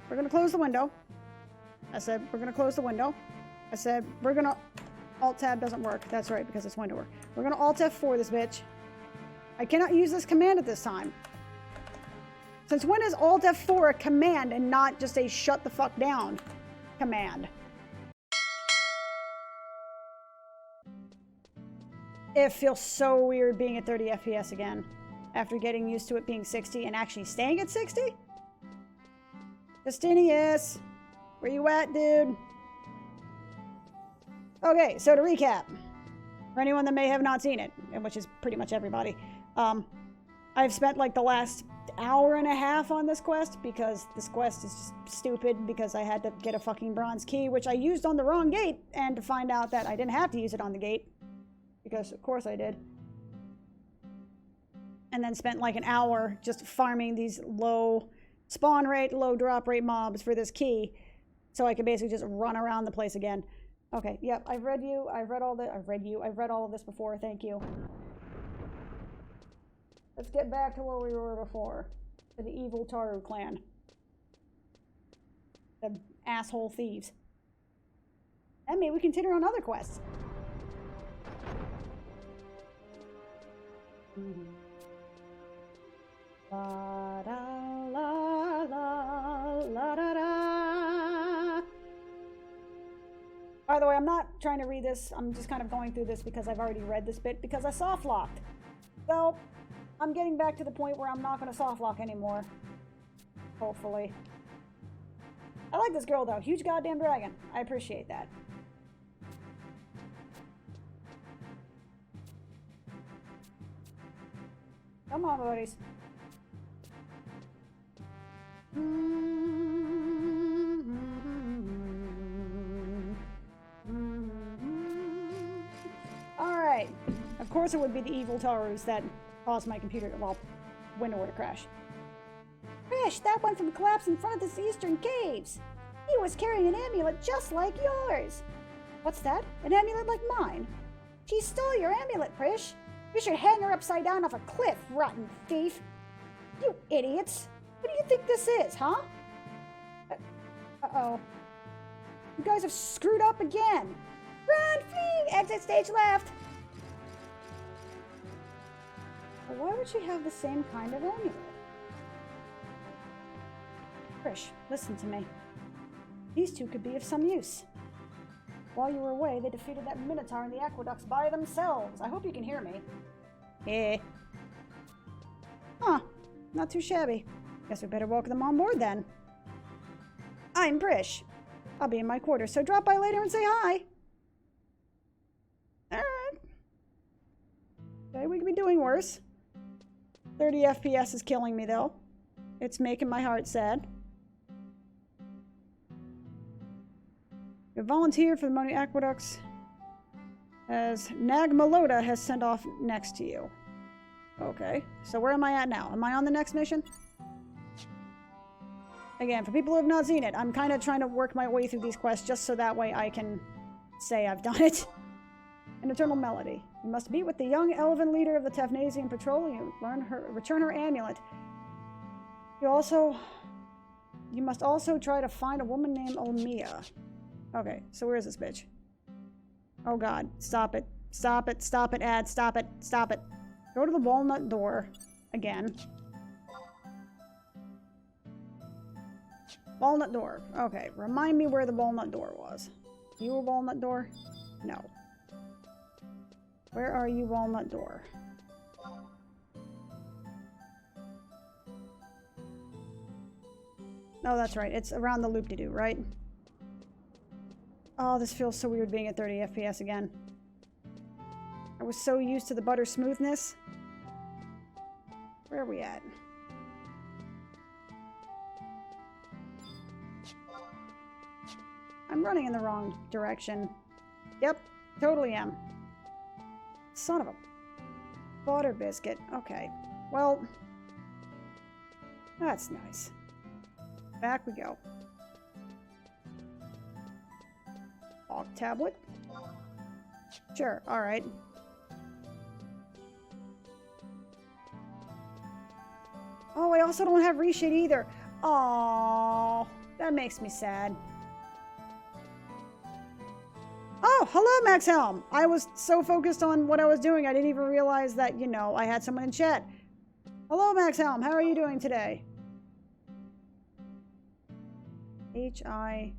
we're gonna close the window. I said, we're gonna close the window. I said, we're gonna... Alt-tab doesn't work. That's right, because it's window work. We're gonna Alt-F4 this bitch. I cannot use this command at this time. Since when is Alt-F4 a command and not just a shut the fuck down command? It feels so weird being at 30 FPS again. After getting used to it being 60 and actually staying at 60? Justinius! Where you at, dude? Okay, so to recap, for anyone that may have not seen it, and which is pretty much everybody, I've spent like the last hour and a half on this quest because this quest is just stupid because I had to get a fucking bronze key, which I used on the wrong gate, and to find out that I didn't have to use it on the gate, because of course I did. And then spent like an hour just farming these low spawn rate, low drop rate mobs for this key, so I could basically just run around the place again. Okay, yep, I've read you, I've read all of this before, thank you. Let's get back to where we were before. To the evil Taru clan. The asshole thieves. And maybe we continue on other quests. La da la la la da da. By the way, I'm not trying to read this. I'm just kind of going through this because I've already read this bit because I soft locked. So I'm getting back to the point where I'm not going to soft lock anymore. Hopefully. I like this girl though. Huge goddamn dragon. I appreciate that. Come on, buddies. Alright. Of course it would be the evil Tarus that caused my computer, well, window to crash. Krish, that one from collapse in front of the eastern caves. He was carrying an amulet just like yours. What's that? An amulet like mine? She stole your amulet, Krish. You should hang her upside down off a cliff, rotten thief. You idiots. What do you think this is, huh? Uh-oh. You guys have screwed up again. Run, flee! Exit stage left. But why would she have the same kind of amulet? Krish, listen to me. These two could be of some use. While you were away, they defeated that Minotaur in the aqueducts by themselves. I hope you can hear me. Yeah. Huh. Not too shabby. Guess we better welcome them on board then. I'm Prish. I'll be in my quarters, so drop by later and say hi. Alright. Okay, we could be doing worse. 30 FPS is killing me, though. It's making my heart sad. You volunteered for the Moni Aqueducts as Nagmaloda has sent off next to you. Okay, so where am I at now? Am I on the next mission? Again, for people who have not seen it, I'm kind of trying to work my way through these quests just so that way I can say I've done it. An eternal melody. You must meet with the young elven leader of the Tefnasian patrol. You return her amulet. You must also try to find a woman named Olmia. Okay, so where is this bitch? Oh god, stop it. Stop it, stop it, ad, stop it, stop it. Go to the walnut door again. Walnut door. Okay, remind me where the walnut door was. You a walnut door? No. Where are you, walnut door? Oh, that's right. It's around the loop-de-doo, right? Oh, this feels so weird being at 30 FPS again. I was so used to the butter smoothness. Where are we at? I'm running in the wrong direction. Yep, totally am. Son of a butter biscuit. Okay, well, that's nice. Back we go. Log tablet. Sure, alright. Oh, I also don't have reshade either. Aww, that That makes me sad. Oh, hello, Max Helm. I was so focused on what I was doing, I didn't even realize that, you know, I had someone in chat. Hello, Max Helm. How are you doing today? H-I-K...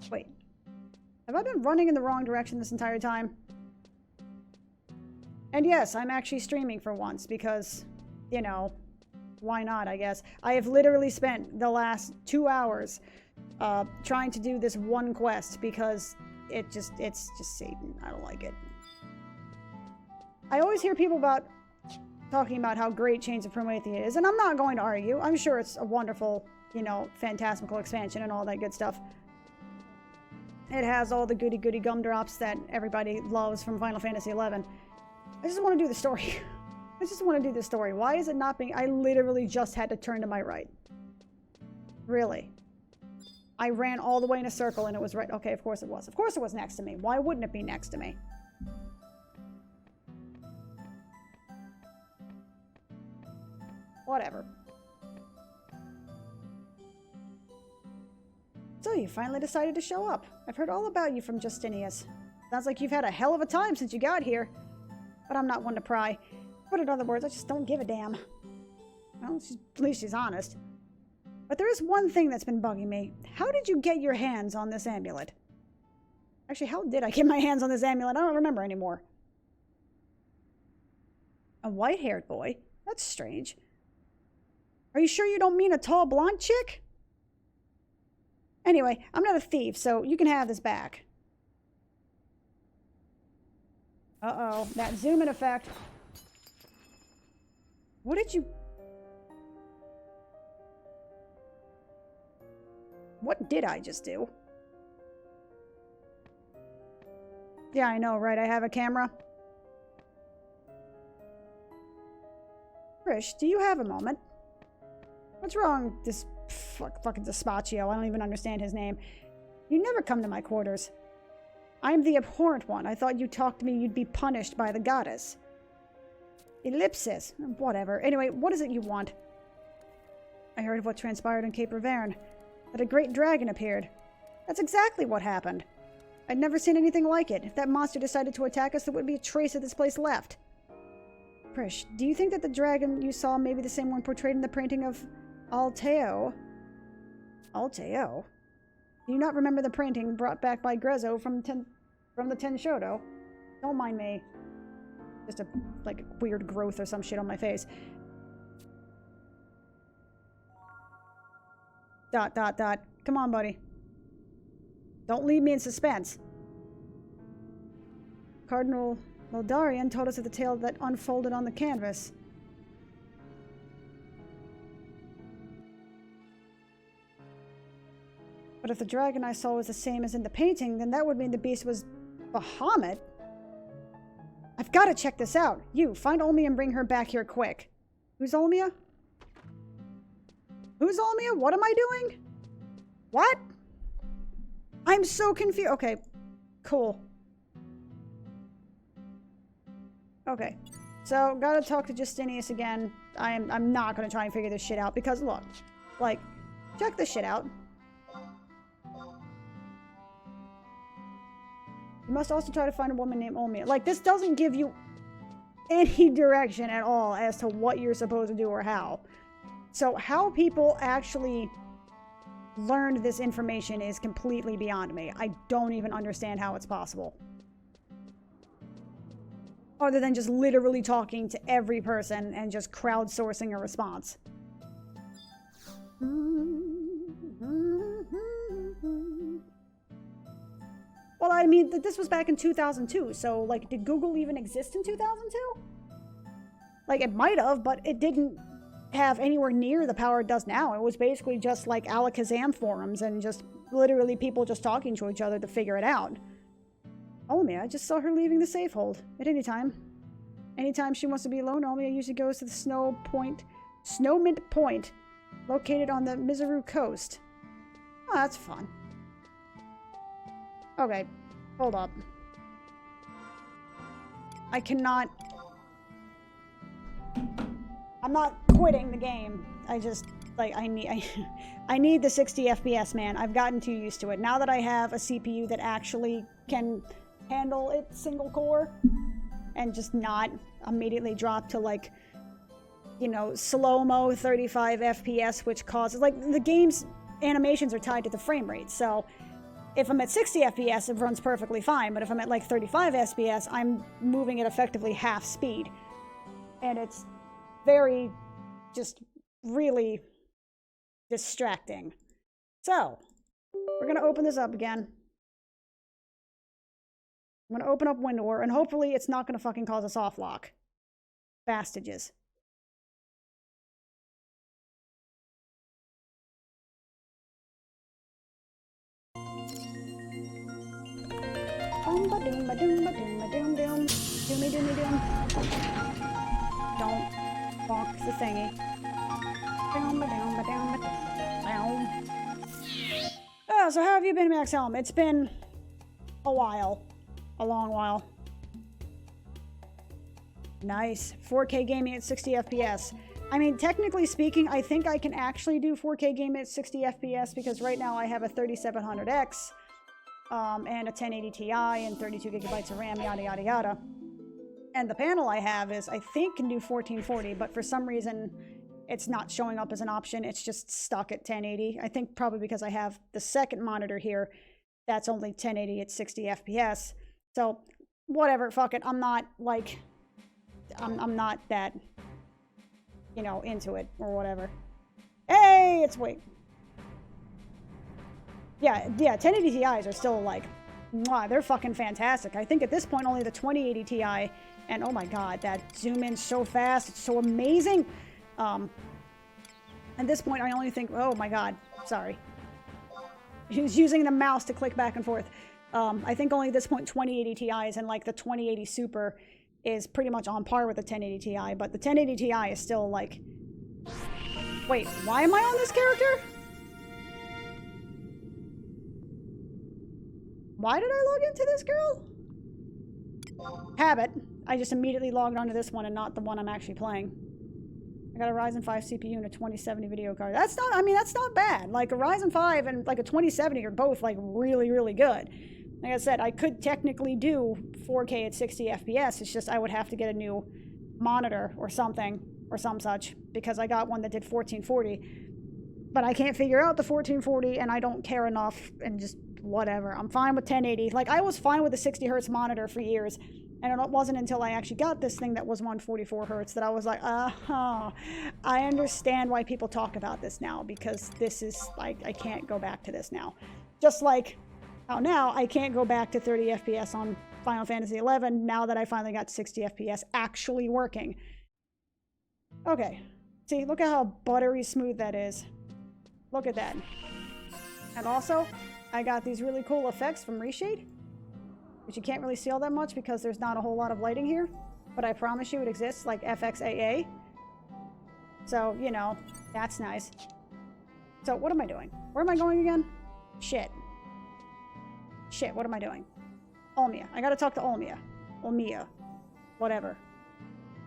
Wait. Have I been running in the wrong direction this entire time? And yes, I'm actually streaming for once because, you know, why not, I guess. I have literally spent the last 2 hours trying to do this one quest because it's just Satan. I don't like it. I always hear people talking about how great Chains of Prometheus is, and I'm not going to argue. I'm sure it's a wonderful, you know, fantastical expansion and all that good stuff. It has all the goody-goody gumdrops that everybody loves from Final Fantasy XI. I just want to do the story. I just want to do the story. Why is it not being... I literally just had to turn to my right. Really. I ran all the way in a circle and it was right... Okay, of course it was. Of course it was next to me. Why wouldn't it be next to me? Whatever. So you finally decided to show up. I've heard all about you from Justinius. Sounds like you've had a hell of a time since you got here. But I'm not one to pry. Put it in other words, I just don't give a damn. Well, at least she's honest. But there is one thing that's been bugging me. How did you get your hands on this amulet? Actually, how did I get my hands on this amulet? I don't remember anymore. A white-haired boy? That's strange. Are you sure you don't mean a tall blonde chick? Anyway, I'm not a thief, so you can have this back. Uh-oh, that zoom-in effect. What did you... What did I just do? Yeah, I know, right? I have a camera. Trish, do you have a moment? What's wrong, this fucking Despacio? I don't even understand his name. You never come to my quarters. I'm the abhorrent one. I thought you talked to me, you'd be punished by the goddess. Ellipsis. Whatever. Anyway, what is it you want? I heard of what transpired on Cape Reverne. That a great dragon appeared. That's exactly what happened. I'd never seen anything like it. If that monster decided to attack us, there would be a trace of this place left. Prish, do you think that the dragon you saw may be the same one portrayed in the painting of Alteo? Alteo? Do you not remember the painting brought back by Grezzo from the Tenshodo? Don't mind me. Just a weird growth or some shit on my face. ... Come on, buddy. Don't leave me in suspense. Cardinal Loldarian told us of the tale that unfolded on the canvas. But if the dragon I saw was the same as in the painting, then that would mean the beast was Bahamut. I've got to check this out. You, find Olmia and bring her back here quick. Who's Olmia? Who's Olmia? What am I doing? What? I'm so confused. Okay, cool. Okay, so gotta talk to Justinius again. I'm not gonna try and figure this shit out because look, check this shit out. You must also try to find a woman named Olmia. This doesn't give you any direction at all as to what you're supposed to do or how. So how people actually learned this information is completely beyond me. I don't even understand how it's possible. Other than just literally talking to every person and just crowdsourcing a response. Well, I mean, this was back in 2002, so, did Google even exist in 2002? It might have, but it didn't have anywhere near the power it does now. It was basically just Alakazam forums and just literally people just talking to each other to figure it out. Olmia, I just saw her leaving the safe hold at any time. Anytime she wants to be alone, Olmia usually goes to the Snowmint Point, located on the Mizoru coast. Oh, that's fun. Okay, hold up. I cannot... I'm not quitting the game. I just, like, I need the 60 FPS, man. I've gotten too used to it. Now that I have a CPU that actually can handle it single core and just not immediately drop to, like, you know, slow-mo 35 FPS, which causes, like, the game's animations are tied to the frame rate, so if I'm at 60 FPS, it runs perfectly fine, but if I'm at, like, 35 FPS, I'm moving at effectively half speed. And it's very, just really distracting. So, we're going to open this up again. I'm going to open up WinDoor, and hopefully it's not going to fucking cause a soft lock. Bastages. Doom-ba-doom-ba-doom-ba-doom-ba-doom-doom. Doomy-doomy-doom. Don't bonk the thingy. Oh, so how have you been, Max Helm? It's been a while. A long while. Nice. 4K gaming at 60 FPS. I mean, technically speaking, I think I can actually do 4K gaming at 60 FPS because right now I have a 3700X and a 1080 Ti and 32 gigabytes of RAM, yada, yada, yada. And the panel I have is, I think, can do 1440, but for some reason, it's not showing up as an option. It's just stuck at 1080. I think probably because I have the second monitor here that's only 1080 at 60 FPS. So, whatever, fuck it. I'm not, like, I'm not that, you know, into it or whatever. Hey, it's wait. Yeah, 1080 Ti's are still, like, mwah, they're fucking fantastic. I think at this point only the 2080 Ti, and oh my god, that zoom in so fast, it's so amazing. At this point I only think, oh my god, sorry. He was using the mouse to click back and forth. I think only at this point 2080 Ti's and like the 2080 Super is pretty much on par with the 1080 Ti, but the 1080 Ti is still like... Wait, why am I on this character? Why did I log into this girl? Habit. I just immediately logged onto this one and not the one I'm actually playing. I got a Ryzen 5 CPU and a 2070 video card. That's not, I mean, that's not bad. Like a Ryzen 5 and like a 2070 are both like really, really good. Like I said, I could technically do 4K at 60 FPS. It's just I would have to get a new monitor or something or some such because I got one that did 1440. But I can't figure out the 1440 and I don't care enough and just whatever. I'm fine with 1080. Like I was fine with the 60 hertz monitor for years. And it wasn't until I actually got this thing that was 144 hertz that I was like, I understand why people talk about this now because this is like, I can't go back to this now. Just like how now I can't go back to 30 FPS on Final Fantasy XI now that I finally got 60 FPS actually working. Okay. See, look at how buttery smooth that is. Look at that. And also, I got these really cool effects from Reshade, which you can't really see all that much because there's not a whole lot of lighting here, but I promise you it exists, like FFXI'ed. So, you know, that's nice. So, what am I doing? Where am I going again? Shit. Shit, what am I doing? Olmia. I gotta talk to Olmia. Olmia. Whatever.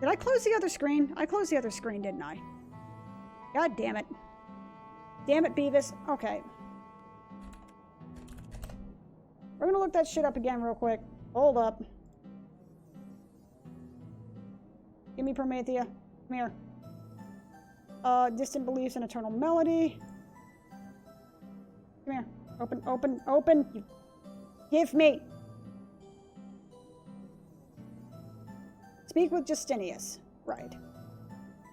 Did I close the other screen? I closed the other screen, didn't I? God damn it. Damn it, Beavis. Okay. We're gonna look that shit up again real quick. Hold up. Give me Promethea. Come here. Distant Beliefs and Eternal Melody. Come here. Open, open, open. You give me. Speak with Justinius. Right.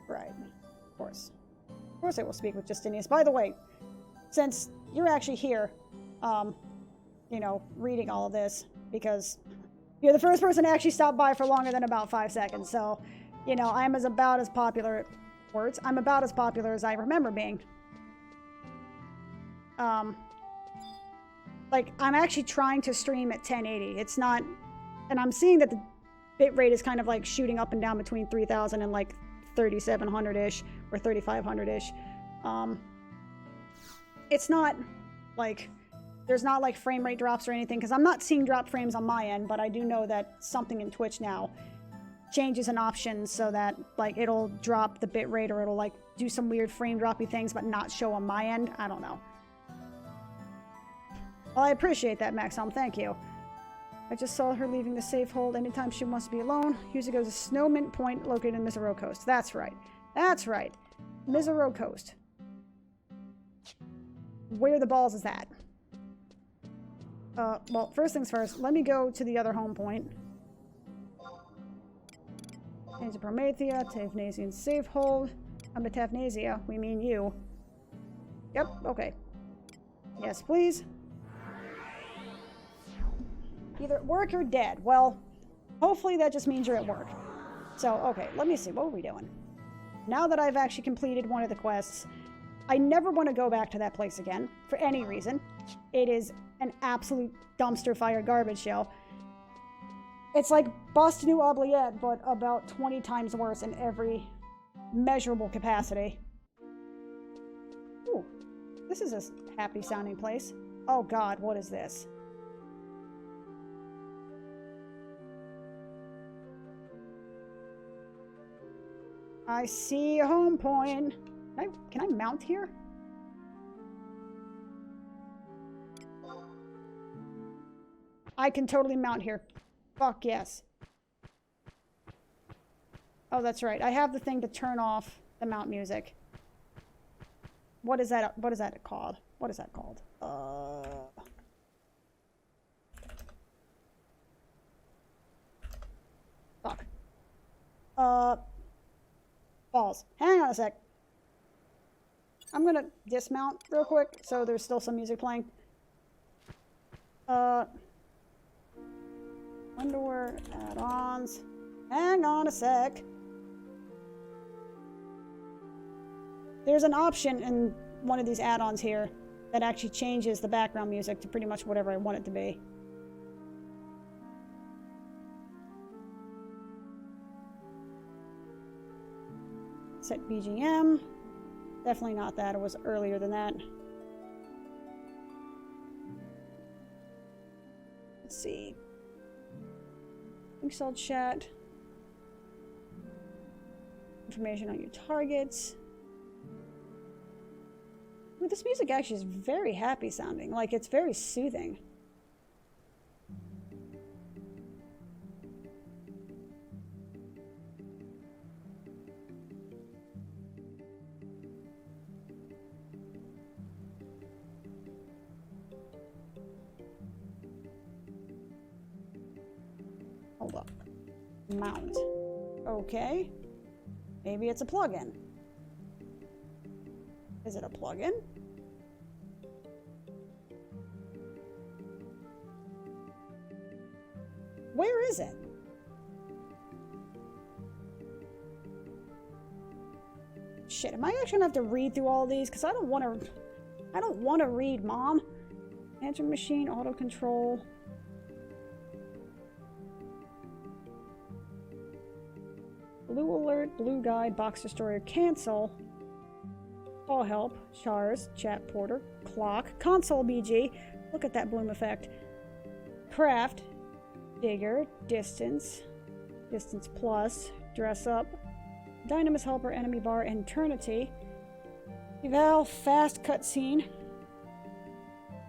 Right. Of course. Of course I will speak with Justinius. By the way, since you're actually here, you know, reading all of this, because you're the first person to actually stop by for longer than about 5 seconds, so, you know, I'm about as popular as I remember being. Like, I'm actually trying to stream at 1080. It's not, and I'm seeing that the bitrate is kind of like shooting up and down between 3000 and like 3700-ish or 3500-ish. It's not like, there's not like frame rate drops or anything because I'm not seeing drop frames on my end, but I do know that something in Twitch now changes an option so that, like, it'll drop the bitrate or it'll, like, do some weird frame droppy things but not show on my end. I don't know. Well, I appreciate that, Maxim. Thank you. I just saw her leaving the safe hold anytime she wants to be alone. Usually goes to Snow Mint Point located in Misero Coast. That's right. That's right. Misero Coast. Where the balls is that? Well, first things first, let me go to the other home point. Into Promethea, Tavnasian safe hold. I'm to Tavnasia, we mean you. Yep, okay. Yes, please. Either at work or dead. Well, hopefully that just means you're at work. So, okay, let me see. What are we doing? Now that I've actually completed one of the quests, I never want to go back to that place again, for any reason. It is an absolute dumpster fire garbage show. It's like Boston New Oubliette, but about 20 times worse in every measurable capacity. Ooh, this is a happy sounding place. Oh god, what is this? I see a home point. Can I mount here? I can totally mount here. Fuck yes. Oh, that's right. I have the thing to turn off the mount music. What is that? What is that called? What is that called? Fuck. Balls. Hang on a sec. I'm gonna dismount real quick, so there's still some music playing. Underwear, add-ons. Hang on a sec. There's an option in one of these add-ons here that actually changes the background music to pretty much whatever I want it to be. Set BGM. Definitely not that. It was earlier than that. Let's see. Excel chat. Information on your targets. Ooh, this music actually is very happy sounding. Like, it's very soothing. Hold up. Mount. Okay. Maybe it's a plugin. Is it a plugin? Where is it? Shit, am I actually gonna have to read through all these? Because I don't want to read, Mom. Answering machine, auto control. Blue alert, blue guide, box destroyer, cancel. All help, chars, chat porter, clock, console BG. Look at that bloom effect. Craft, digger, distance, distance plus, dress up, dynamis helper, enemy bar, eternity. Eval, fast cutscene.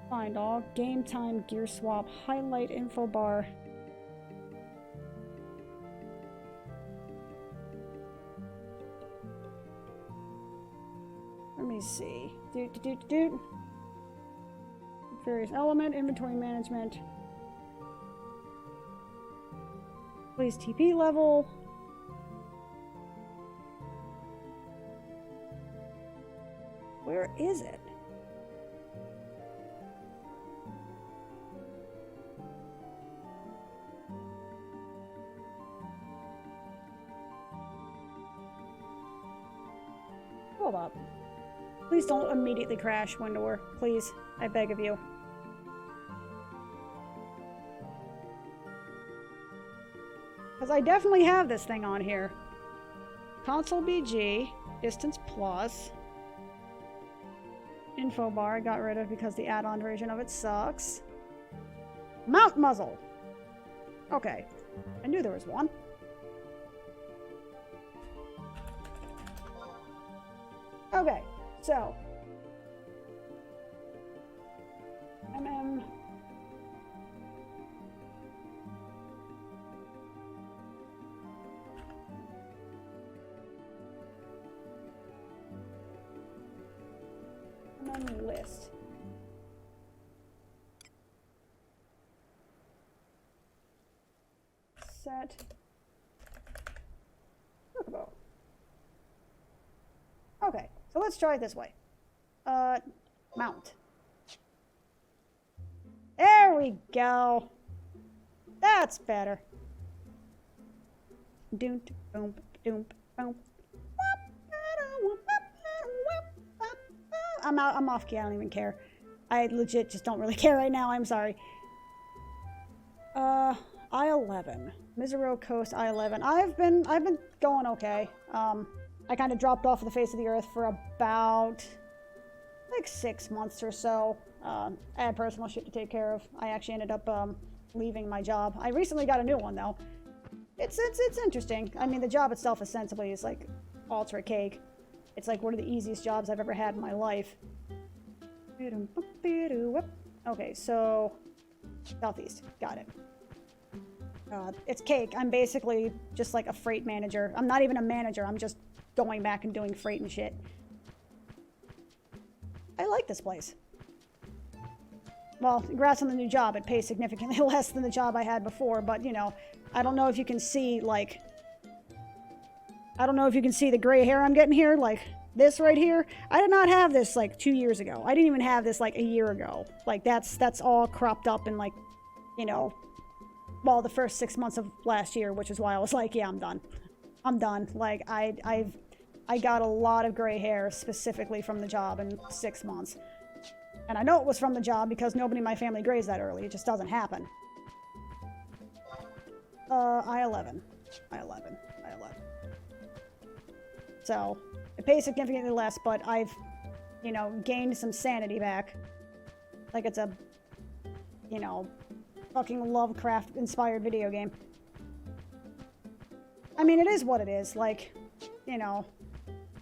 Find all, game time, gear swap, highlight info bar. Let me see. Various element, inventory management. Please TP level. Where is it? Hold up. Please don't immediately crash, Windor. Please. I beg of you. Because I definitely have this thing on here. Console BG, distance plus. Info bar I got rid of because the add-on version of it sucks. Mount muzzle. Okay. I knew there was one. Okay, so. MM. List. Set. Chocobo. Okay, so let's try it this way. Mount. There we go. That's better. Doom, boom, doom, boom. I'm off key. I don't even care. I legit just don't really care right now. I'm sorry. I-11. Misero Coast, I-11. I've been going okay. I kind of dropped off the face of the earth for about like 6 months or so. I had personal shit to take care of. I actually ended up leaving my job. I recently got a new one though. It's interesting. I mean, the job itself essentially is like ultra cake. It's like one of the easiest jobs I've ever had in my life. Okay, so southeast. Got it. It's cake. I'm basically just like a freight manager. I'm not even a manager. I'm just going back and doing freight and shit. I like this place. Well, congrats on the new job. It pays significantly less than the job I had before, but, you know, I don't know if you can see, like... I don't know if you can see the gray hair I'm getting here, like this right here. I did not have this, like, 2 years ago. I didn't even have this, like, a year ago. Like, that's all cropped up in, like, you know... Well, the first 6 months of last year, which is why I was like, yeah, I'm done. I'm done. Like, I got a lot of gray hair specifically from the job in 6 months. And I know it was from the job because nobody in my family grays that early. It just doesn't happen. I-11. I-11. I-11. So, it pays significantly less, but I've, you know, gained some sanity back. Like it's a, you know, fucking Lovecraft-inspired video game. I mean, it is what it is. Like, you know,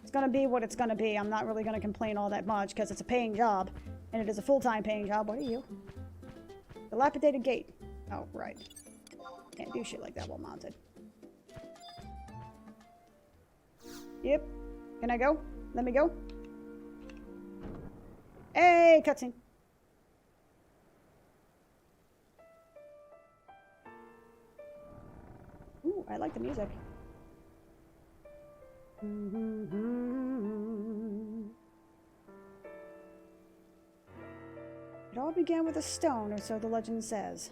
it's gonna be what it's gonna be. I'm not really gonna complain all that much because it's a paying job. And it is a full-time paying job. What are you? Dilapidated gate. Oh, right. Can't do shit like that while mounted. Yep. Can I go? Let me go. Hey, cutscene. Ooh, I like the music. It all began with a stone, or so the legend says.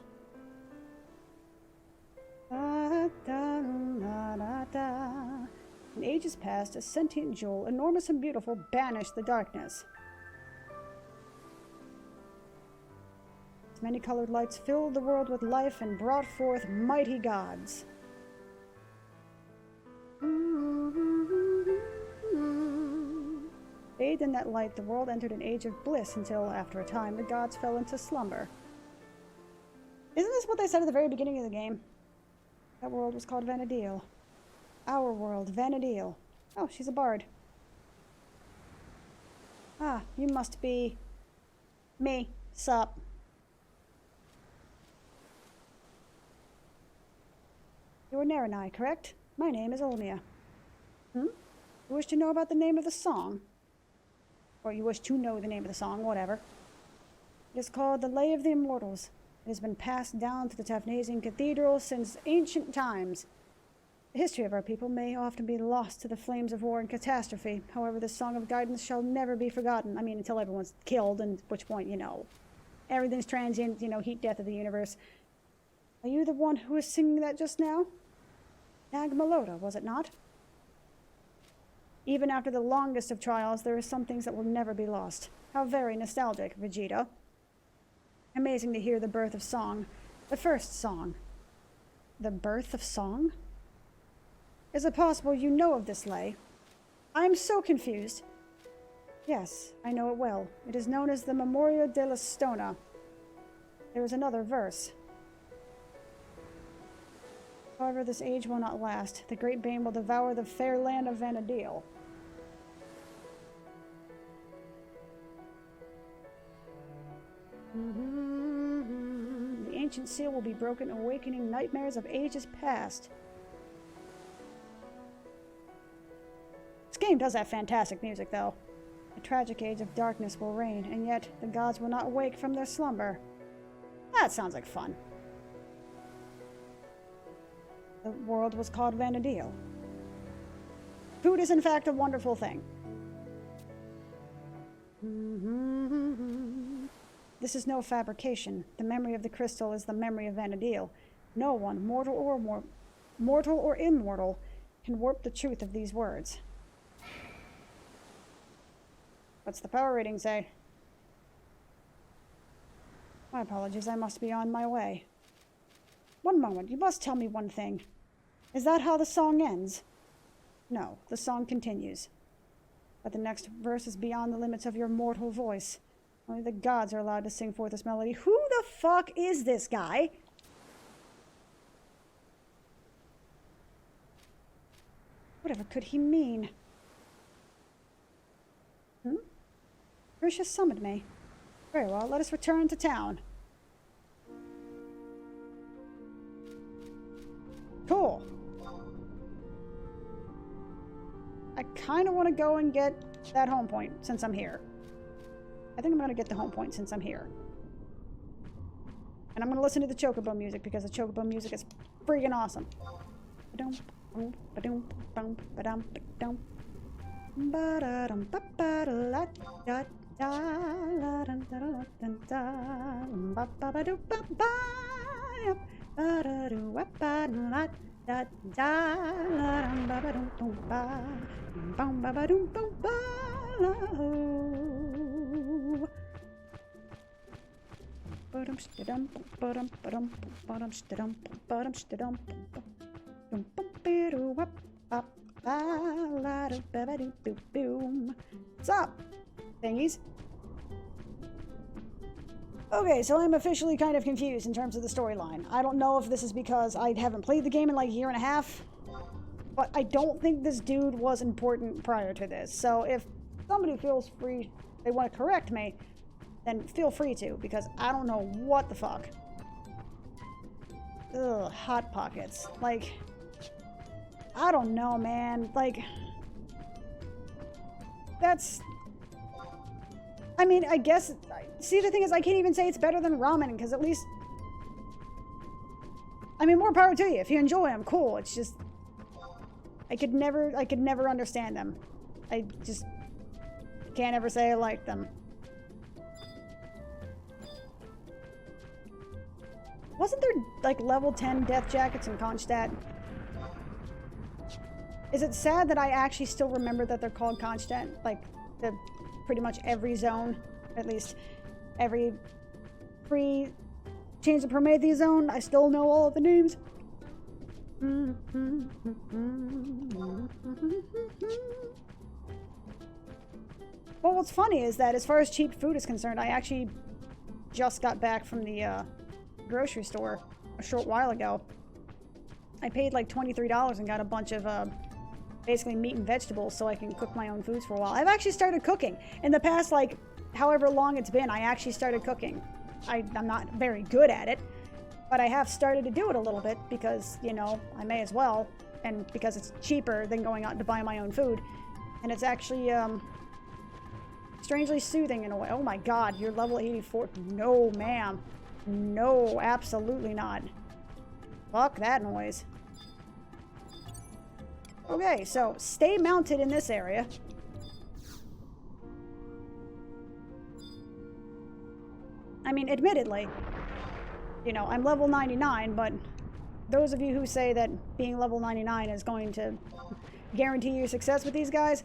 In ages past, a sentient jewel, enormous and beautiful, banished the darkness. Its many-colored lights filled the world with life and brought forth mighty gods. Bathed in that light, the world entered an age of bliss until, after a time, the gods fell into slumber. Isn't this what they said at the very beginning of the game? That world was called Vanadil. Our world, Vanadil. Oh, she's a bard. Ah, you must be... me. Sup. You are Naranai, correct? My name is Olmia. You wish to know about the name of the song? Or you wish to know the name of the song, whatever. It is called The Lay of the Immortals. It has been passed down to the Tafnasian Cathedral since ancient times. The history of our people may often be lost to the flames of war and catastrophe. However, this song of guidance shall never be forgotten. I mean, until everyone's killed, and at which point, you know, everything's transient, you know, heat death of the universe. Are you the one who was singing that just now? Nagmalota, was it not? Even after the longest of trials, there are some things that will never be lost. How very nostalgic, Vegeta. Amazing to hear the birth of song. The first song. The birth of song? Is it possible you know of this lay? I am so confused. Yes, I know it well. It is known as the Memoria de la Stona. There is another verse. However, this age will not last. The great bane will devour the fair land of Vanadil. The ancient seal will be broken, awakening nightmares of ages past. This game does have fantastic music, though. A tragic age of darkness will reign, and yet the gods will not awake from their slumber. That sounds like fun. The world was called Vanadil. Food is in fact a wonderful thing. This is no fabrication. The memory of the crystal is the memory of Vanadil. No one, mortal or immortal, can warp the truth of these words. What's the power rating say? My apologies, I must be on my way. One moment, you must tell me one thing. Is that how the song ends? No, the song continues. But the next verse is beyond the limits of your mortal voice. Only the gods are allowed to sing forth this melody. Who the fuck is this guy? Whatever could he mean? Grisha summoned me. Very well, let us return to town. Cool. I kind of want to go and get that home point since I'm here. I think I'm going to get the home point since I'm here. And I'm going to listen to the Chocobo music because the Chocobo music is freaking awesome. What's up, thingies? Okay, so I'm officially kind of confused in terms of the storyline. I don't know if this is because I haven't played the game in like a year and a half, but I don't think this dude was important prior to this. So if somebody feels free, they want to correct me, then feel free to, because I don't know what the fuck. Ugh, Hot Pockets. Like, I don't know, man. Like, that's... I mean, I guess... See, the thing is, I can't even say it's better than ramen, because at least... I mean, more power to you. If you enjoy them, cool. It's just... I could never understand them. I just can't ever say I like them. Wasn't there, like, level 10 death jackets in Kronstadt? Is it sad that I actually still remember that they're called Kronstadt? Like, pretty much every zone, at least every pre-Chains of Prometheus zone, I still know all of the names. Well, what's funny is that as far as cheap food is concerned, I actually just got back from the grocery store a short while ago. I paid like $23 and got a bunch of basically meat and vegetables so I can cook my own foods for a while. I've actually started cooking. In the past, like, however long it's been, I actually started cooking. I'm not very good at it, but I have started to do it a little bit because, you know, I may as well, and because it's cheaper than going out to buy my own food. And it's actually, strangely soothing in a way. Oh my god, you're level 84. No, ma'am. No, absolutely not. Fuck that noise. Okay, so stay mounted in this area. I mean, admittedly, you know, I'm level 99, but those of you who say that being level 99 is going to guarantee you success with these guys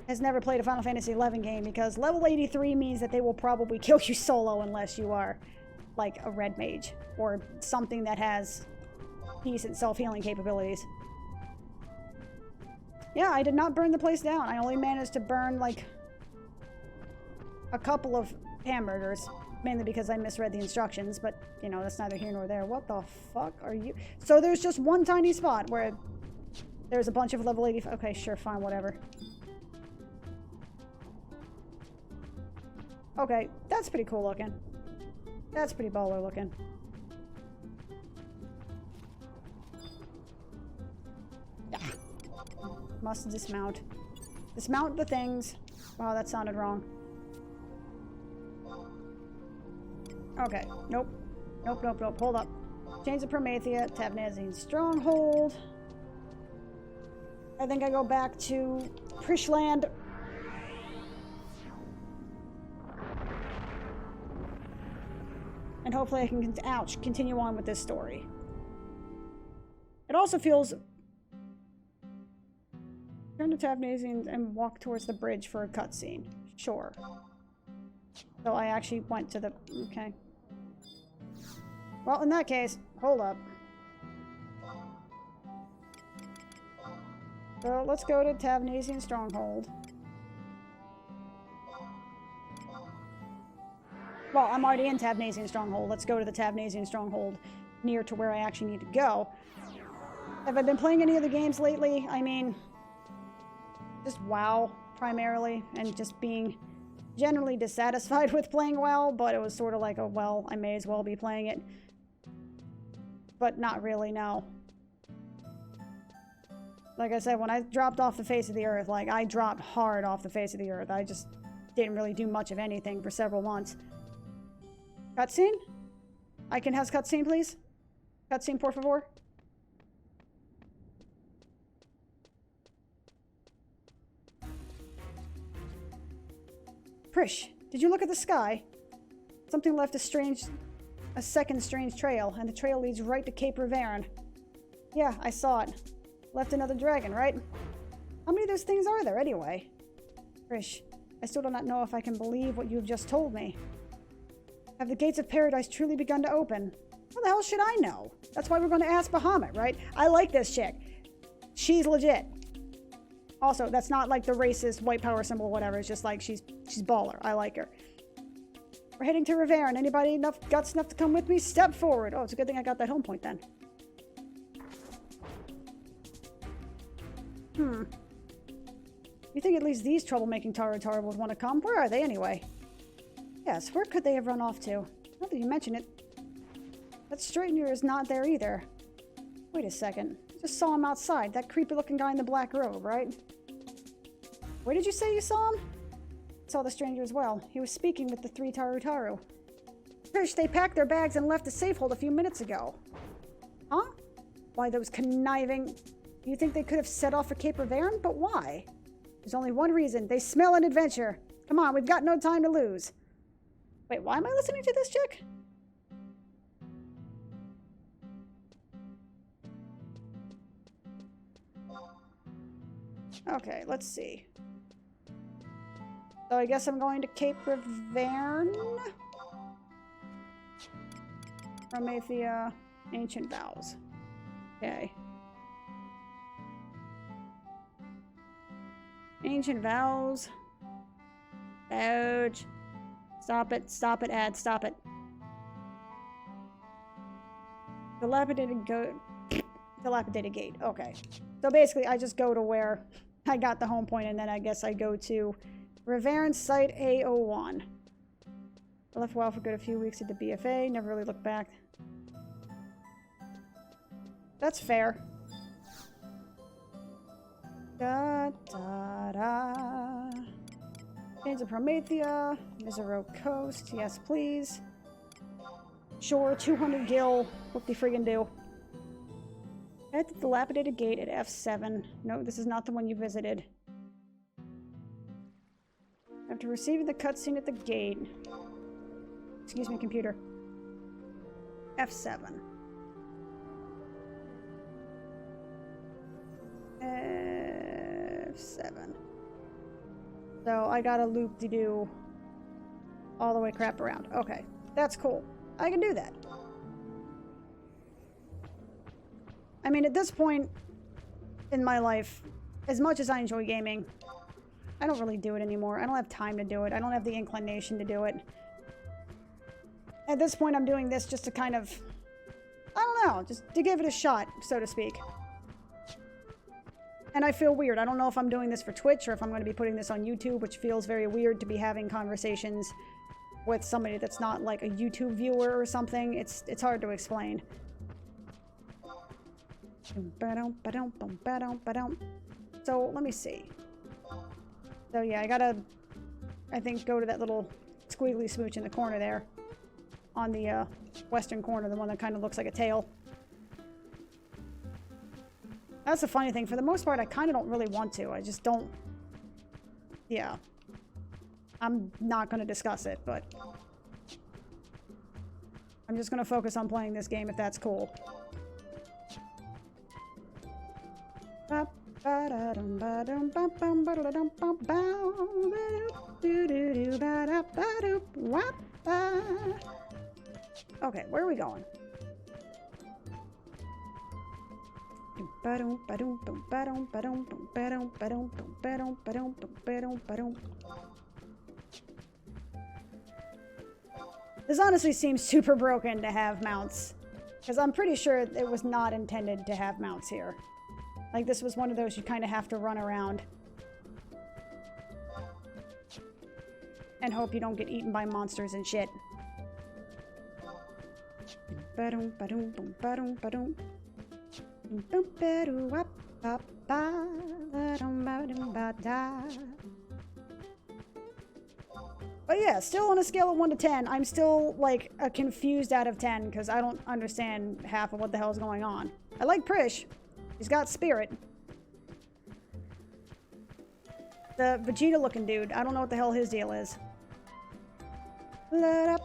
has never played a Final Fantasy XI game, because level 83 means that they will probably kill you solo unless you are like a red mage or something that has decent self-healing capabilities. Yeah, I did not burn the place down. I only managed to burn like a couple of hamburgers, mainly because I misread the instructions, but you know, that's neither here nor there. What the fuck are you? So there's just one tiny spot where there's a bunch of level 80. Okay, sure, fine, whatever. Okay, that's pretty cool looking. That's pretty baller looking. Yeah. Must dismount. Dismount the things. Wow, that sounded wrong. Okay. Nope. Nope, nope, nope. Hold up. Change the Promethea. Tavnazine Stronghold. I think I go back to Prishland. And hopefully I can, continue on with this story. It also feels... Turn to Tavnazine and walk towards the bridge for a cutscene. Sure. So I actually went to the... Okay. Well, in that case, hold up. So let's go to Tavnazine Stronghold. Well, I'm already in Tavnazine Stronghold. Let's go to the Tavnazine Stronghold near to where I actually need to go. Have I been playing any of the games lately? I mean, just WoW, primarily, and just being generally dissatisfied with playing WoW, but it was sort of like, oh, well, I may as well be playing it. But not really, no. Like I said, when I dropped off the face of the earth, like, I dropped hard off the face of the earth. I just didn't really do much of anything for several months. Cutscene? I can have cutscene, please? Cutscene, por favor? Prish, did you look at the sky? Something left a second strange trail, and the trail leads right to Cape Riverne. Yeah, I saw it. Left another dragon, right? How many of those things are there, anyway? Prish, I still do not know if I can believe what you have just told me. Have the gates of paradise truly begun to open? How the hell should I know? That's why we're going to ask Bahamut, right? I like this chick. She's legit. Also, that's not like the racist white power symbol or whatever. It's just like she's baller. I like her. We're heading to Riverne. Anybody guts enough to come with me? Step forward. Oh, it's a good thing I got that home point then. You think at least these troublemaking Taru would want to come? Where are they anyway? Yes, where could they have run off to? Now that you mention it, that straightener is not there either. Wait a second. Just saw him outside. That creepy-looking guy in the black robe, right? Where did you say you saw him? Saw the stranger as well. He was speaking with the three Taru. Fish, they packed their bags and left the safehold a few minutes ago. Huh? Why, those conniving... You think they could have set off for Cape Riverne? But why? There's only one reason. They smell an adventure. Come on, we've got no time to lose. Wait, why am I listening to this chick? Okay, let's see. So I guess I'm going to Cape Riverne. Promethea, Ancient Vows. Okay. Ancient Vows. Ouch. Stop it, ad, stop it. Dilapidated gate, okay. So basically, I just go to where I got the home point, and then I guess I go to Riverne Site A01. I left WoW for good a few weeks at the BFA, never really looked back. That's fair. Da da da. Chains of Promethea, Misero Coast, yes please. Sure, 200 gil, whoop-de-friggin' do. Head to the dilapidated gate at F7. No, this is not the one you visited. After receiving the cutscene at the gate... Excuse me, computer. F7. F7. So I gotta loop-de-doo all the way crap around. Okay, that's cool. I can do that. I mean, at this point in my life, as much as I enjoy gaming, I don't really do it anymore. I don't have time to do it. I don't have the inclination to do it. At this point, I'm doing this just to kind of, I don't know, just to give it a shot, so to speak. And I feel weird. I don't know if I'm doing this for Twitch or if I'm going to be putting this on YouTube, which feels very weird to be having conversations with somebody that's not like a YouTube viewer or something. It's hard to explain. So let me see. So yeah, I gotta, I think, go to that little squiggly smooch in the corner there. On the western corner, the one that kind of looks like a tail. That's the funny thing. For the most part, I kind of don't really want to. I just don't... Yeah. I'm not going to discuss it, but... I'm just going to focus on playing this game if that's cool. Okay, where are we going? This honestly seems super broken to have mounts, because I'm pretty sure it was not intended to have mounts here. Like, this was one of those you kind of have to run around and hope you don't get eaten by monsters and shit. But yeah, still on a scale of 1 to 10, I'm still like a confused out of 10 because I don't understand half of what the hell is going on. I like Prish. He's got spirit. The Vegeta looking dude, I don't know what the hell his deal is. Where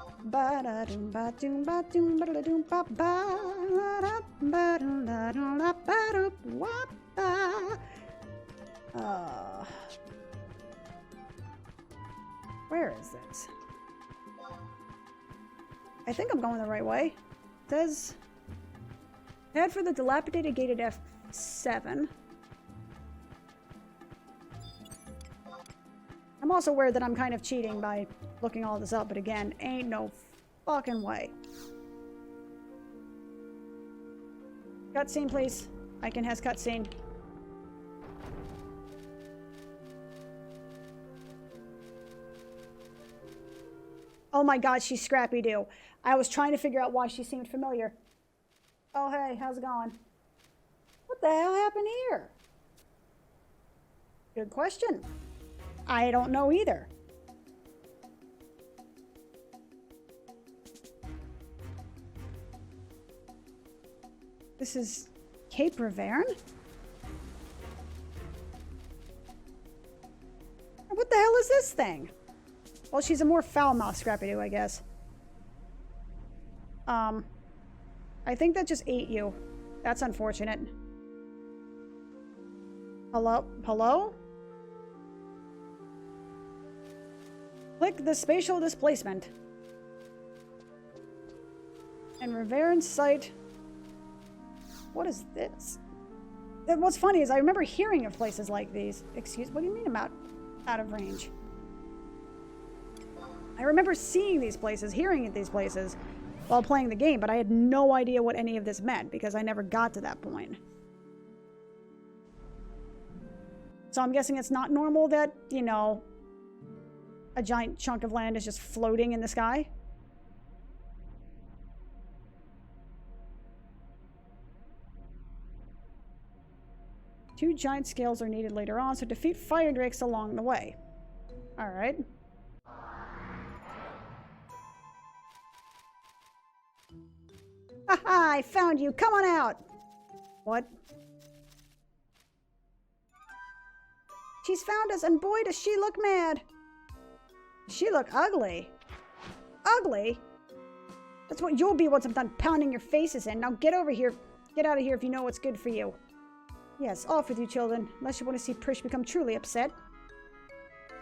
is this? I think I'm going the right way. It says head for the dilapidated gated F7. I'm also aware that I'm kind of cheating by looking all this up, but again, ain't no fucking way. Cutscene, please. Iken has cutscene. Oh my god, she's Scrappy-Doo. I was trying to figure out why she seemed familiar. Oh hey, how's it going? What the hell happened here? Good question. I don't know either. This is Cape Reverne? What the hell is this thing? Well, she's a more foul-mouthed Scrappy-Doo, I guess. I think that just ate you. That's unfortunate. Hello? Hello? Click the spatial displacement. And Reveren's site. What is this? And what's funny is I remember hearing of places like these. Excuse, what do you mean I'm out of range? I remember seeing these places, hearing at these places while playing the game, but I had no idea what any of this meant because I never got to that point. So I'm guessing it's not normal that, you know, a giant chunk of land is just floating in the sky. Two giant scales are needed later on, so defeat fire drakes along the way. Alright. Haha, I found you! Come on out! What? She's found us, and boy does she look mad! She look ugly. Ugly? That's what you'll be once I'm done pounding your faces in. Now get over here. Get out of here if you know what's good for you. Yes, off with you, children. Unless you want to see Prish become truly upset.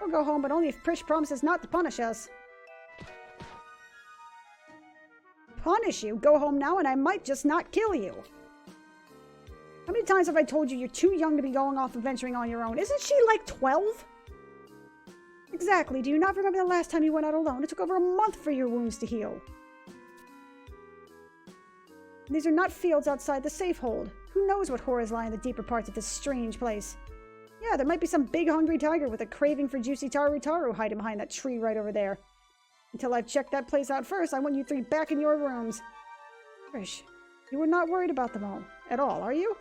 We'll go home, but only if Prish promises not to punish us. Punish you? Go home now and I might just not kill you. How many times have I told you you're too young to be going off adventuring on your own? Isn't she like 12? Exactly. Do you not remember the last time you went out alone? It took over a month for your wounds to heal. These are not fields outside the safe hold. Who knows what horrors lie in the deeper parts of this strange place? Yeah, there might be some big hungry tiger with a craving for juicy taru taru hiding behind that tree right over there. Until I've checked that place out first, I want you three back in your rooms. Trish, you were not worried about them all at all, are you?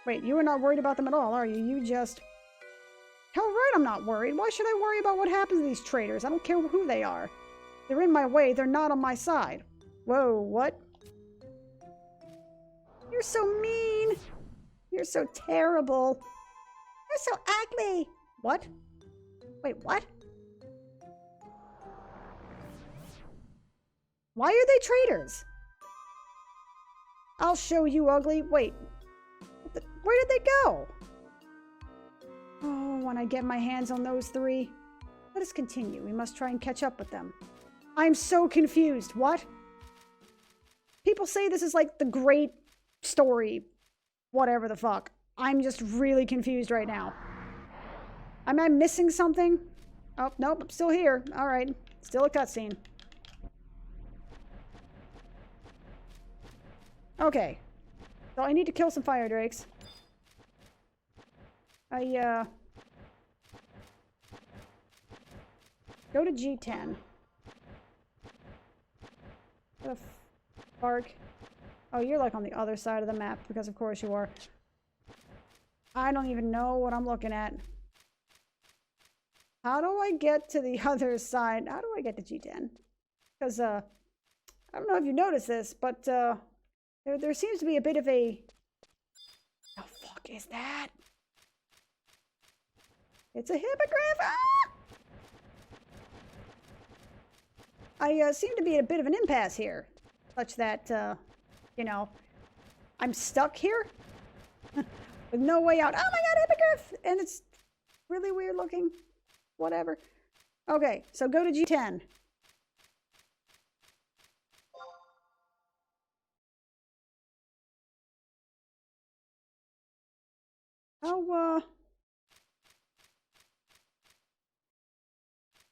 Wait, you were not worried about them at all, are you? You just... Hell right, I'm not worried. Why should I worry about what happens to these traitors? I don't care who they are. They're in my way. They're not on my side. Whoa, what? You're so mean. You're so terrible. You're so ugly. What? Wait, what? Why are they traitors? I'll show you, ugly. Wait. Where did they go? Oh, when I get my hands on those three. Let us continue. We must try and catch up with them. I'm so confused. What? People say this is like the great story. Whatever the fuck. I'm just really confused right now. Am I missing something? Oh, nope. I'm still here. Alright. Still a cutscene. Okay. So I need to kill some fire drakes. Go to G10. Embark. Oh, you're like on the other side of the map, because of course you are. I don't even know what I'm looking at. How do I get to the other side? How do I get to G10? Because, I don't know if you noticed this, but, there seems to be a bit of a... The fuck is that? It's a hippogriff! Ah! I seem to be at a bit of an impasse here. Such that, you know, I'm stuck here with no way out. Oh my god, hippogriff! And it's really weird looking. Whatever. Okay, so go to G10.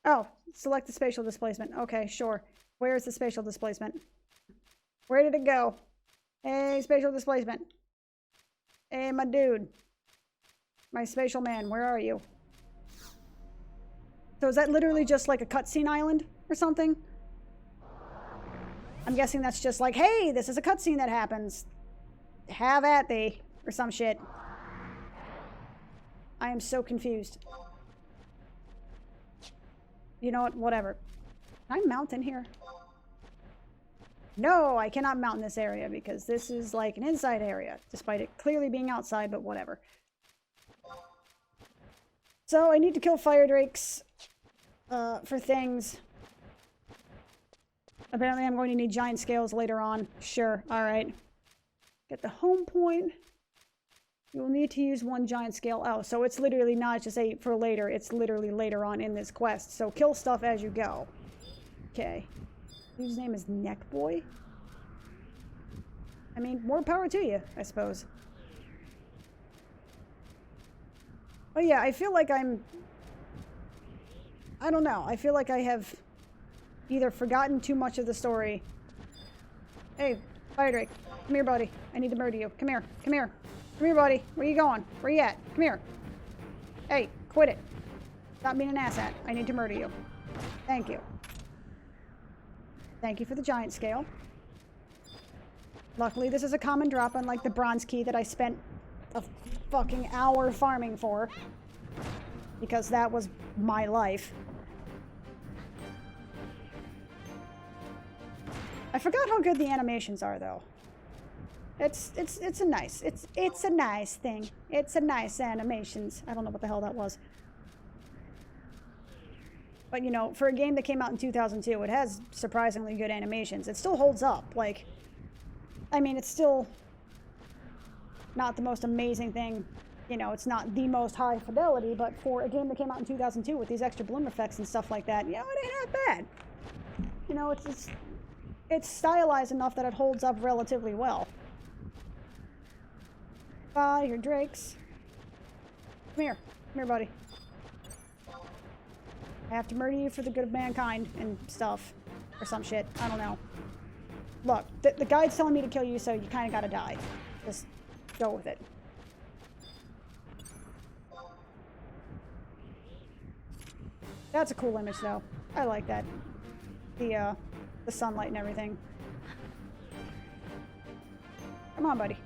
Oh, select the spatial displacement. Okay, sure. Where's the spatial displacement? Where did it go? Hey, spatial displacement. Hey, my dude. My spatial man, where are you? So is that literally just like a cutscene island or something? I'm guessing that's just like, hey, this is a cutscene that happens. Have at thee, or some shit. I am so confused. You know what? Whatever. Can I mount in here? No, I cannot mount in this area because this is like an inside area, despite it clearly being outside, but whatever. So I need to kill fire drakes for things. Apparently I'm going to need giant scales later on. Sure, alright. Get the home point. You will need to use one giant scale. Oh, so it's literally not just a for later. It's literally later on in this quest. So kill stuff as you go. Okay. Whose name is Neckboy? I mean, more power to you, I suppose. Oh yeah, I feel like I don't know. I feel like I have either forgotten too much of the story. Hey, Fire Drake. Come here, buddy. I need to murder you. Come here. Come here. Come here, buddy. Where you going? Where you at? Come here. Hey, quit it. Stop being an asshat. I need to murder you. Thank you. Thank you for the giant scale. Luckily, this is a common drop, unlike the bronze key that I spent a fucking hour farming for. Because that was my life. I forgot how good the animations are, though. It's a nice thing. It's a nice animations. I don't know what the hell that was. But, you know, for a game that came out in 2002, it has surprisingly good animations. It still holds up. Like, I mean, it's still not the most amazing thing. You know, it's not the most high fidelity, but for a game that came out in 2002 with these extra bloom effects and stuff like that, you know, it ain't that bad. You know, it's stylized enough that it holds up relatively well. Fire drakes. Come here. Come here, buddy. I have to murder you for the good of mankind and stuff. Or some shit. I don't know. Look, the guide's telling me to kill you, so you kind of gotta die. Just go with it. That's a cool image, though. I like that. The sunlight and everything. Come on, buddy.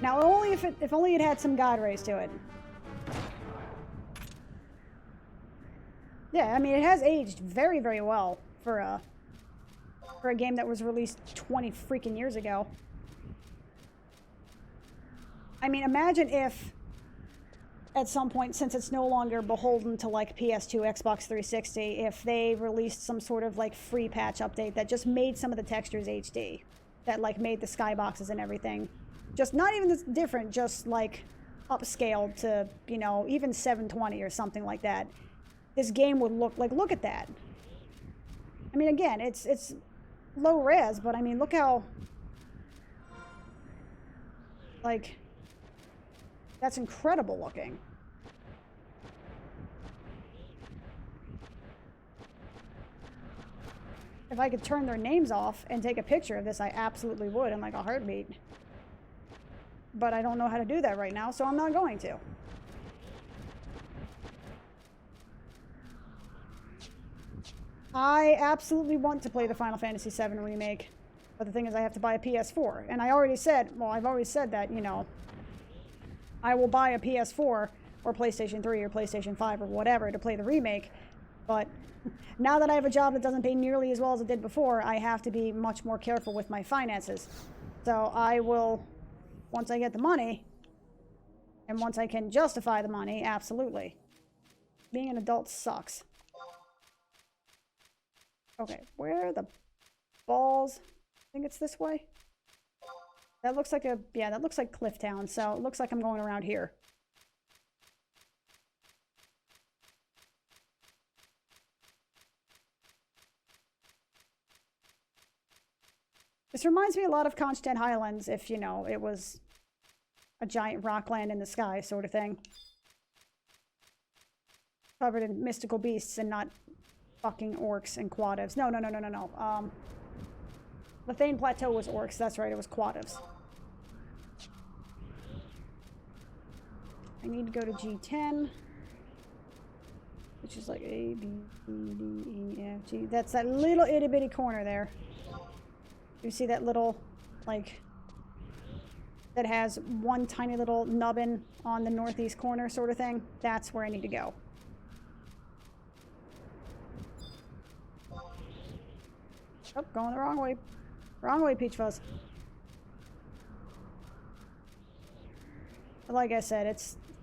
Now, only if only it had some God rays to it. Yeah, I mean, it has aged very, very well for a game that was released 20 freaking years ago. I mean, imagine if at some point, since it's no longer beholden to like PS2, Xbox 360, if they released some sort of like free patch update that just made some of the textures HD, that like made the skyboxes and everything just not even this different, just like upscaled to, you know, even 720 or something like that. This game would look like, look at that. I mean, again, it's low res, but I mean, look how, like, that's incredible looking. If I could turn their names off and take a picture of this, I absolutely would in like a heartbeat. But I don't know how to do that right now, so I'm not going to. I absolutely want to play the Final Fantasy VII Remake, but the thing is I have to buy a PS4. And I already said, well, I've always said that, you know, I will buy a PS4 or PlayStation 3 or PlayStation 5 or whatever to play the remake, but now that I have a job that doesn't pay nearly as well as it did before, I have to be much more careful with my finances. So I will, once I get the money, and once I can justify the money, absolutely. Being an adult sucks. Okay, where the balls? I think it's this way. That looks like a, yeah, that looks like Clifftown, so it looks like I'm going around here. This reminds me a lot of Conchstead Highlands, if, you know, it was a giant rockland in the sky sort of thing. Covered in mystical beasts and not fucking orcs and quadivs. No. Lethane Plateau was orcs, that's right, it was quadivs. I need to go to G10, which is like A, B, C, D, E, F, G. That's that little itty bitty corner there. You see that little, like, that has one tiny little nubbin on the northeast corner sort of thing? That's where I need to go. Oh, going the wrong way. Wrong way, Peach Fuzz. But like I said,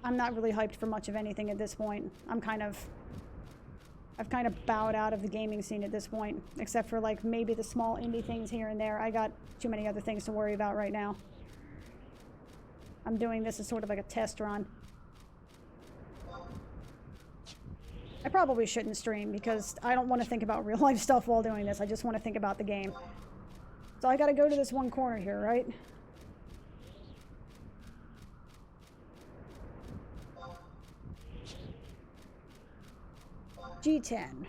I'm not really hyped for much of anything at this point. I've kind of bowed out of the gaming scene at this point, except for like maybe the small indie things here and there. I got too many other things to worry about right now. I'm doing this as sort of like a test run. I probably shouldn't stream because I don't want to think about real life stuff while doing this. I just want to think about the game. So I gotta go to this one corner here, right? G10.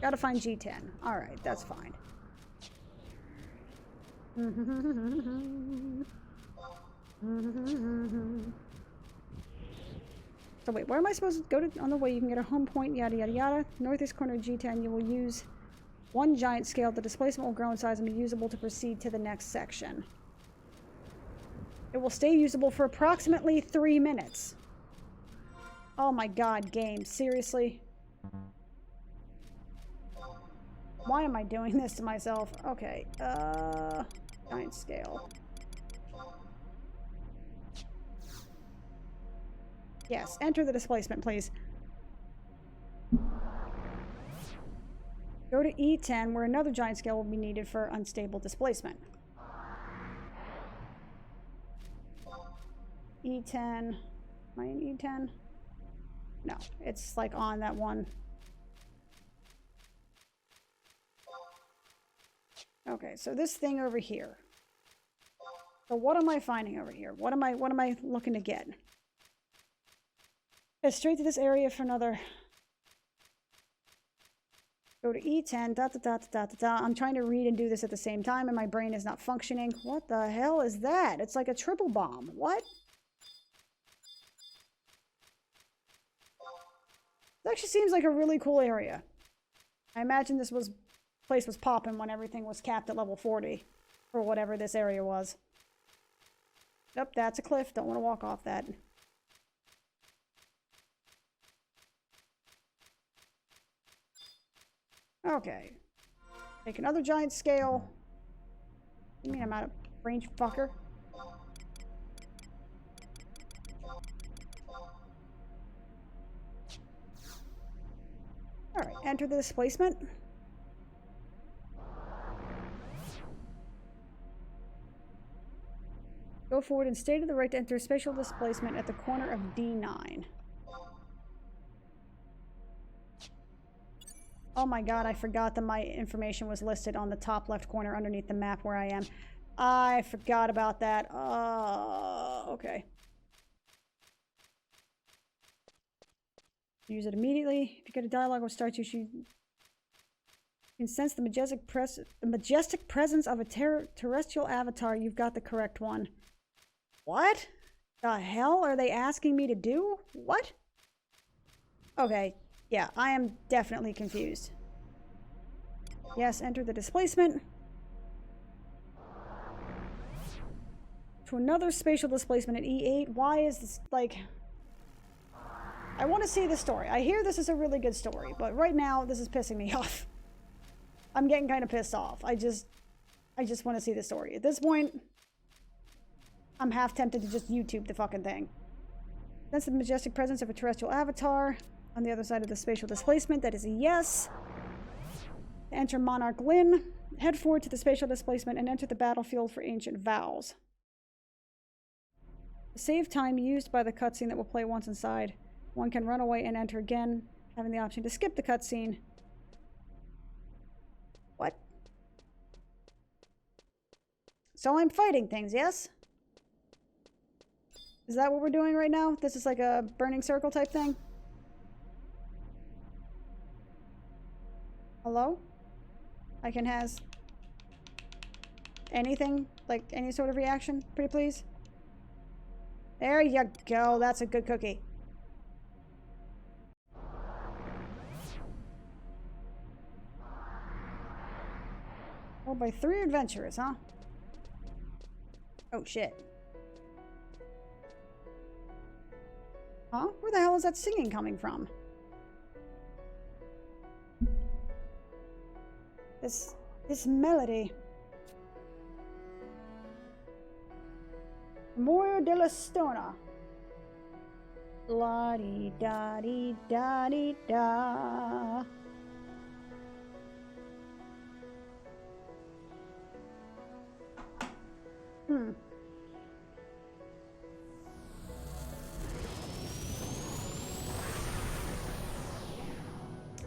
Gotta find G10. Alright, that's fine. So wait, where am I supposed to go to? On the way you can get a home point, yada yada yada. Northeast corner of G10, you will use one giant scale. The displacement will grow in size and be usable to proceed to the next section. It will stay usable for approximately 3 minutes. Oh my god, game. Seriously? Why am I doing this to myself? Okay, giant scale. Yes, enter the displacement, please. Go to E10, where another giant scale will be needed for unstable displacement. E10. Am I in E10? No, it's like on that one. Okay, so this thing over here. So what am I finding over here? What am I looking to get? Go straight to this area for another. Go to E10, I'm trying to read and do this at the same time, and my brain is not functioning. What the hell is that? It's like a triple bomb. What? It actually seems like a really cool area. I imagine this place was popping when everything was capped at level 40. Or whatever this area was. Yep, that's a cliff. Don't want to walk off that. Okay. Take another giant scale. You mean I'm out of range, fucker? Alright, enter the displacement. Go forward and stay to the right to enter spatial displacement at the corner of D9. Oh my god, I forgot that my information was listed on the top left corner underneath the map where I am. I forgot about that. Okay. Use it immediately. If you get a dialogue will start, you can sense the majestic presence of a terrestrial avatar. You've got the correct one. What the hell are they asking me to do? What? Okay. Yeah, I am definitely confused. Yes, enter the displacement. To another spatial displacement at E8. Why is this, like... I want to see the story. I hear this is a really good story, but right now, this is pissing me off. I'm getting kind of pissed off. I just want to see the story. At this point, I'm half tempted to just YouTube the fucking thing. That's the majestic presence of a terrestrial avatar. On the other side of the spatial displacement, that is a yes. Enter Monarch Lyn. Head forward to the spatial displacement and enter the battlefield for Ancient Vows. The save time used by the cutscene that will play once inside. One can run away and enter again, having the option to skip the cutscene. What? So I'm fighting things, yes? Is that what we're doing right now? This is like a burning circle type thing? Hello? I can has anything, like any sort of reaction, pretty please? There you go, that's a good cookie. Oh, by 3 adventurers, huh? Oh, shit. Huh? Where the hell is that singing coming from? This melody. Moyo de la Stona. La-di-da-di-da-di-da.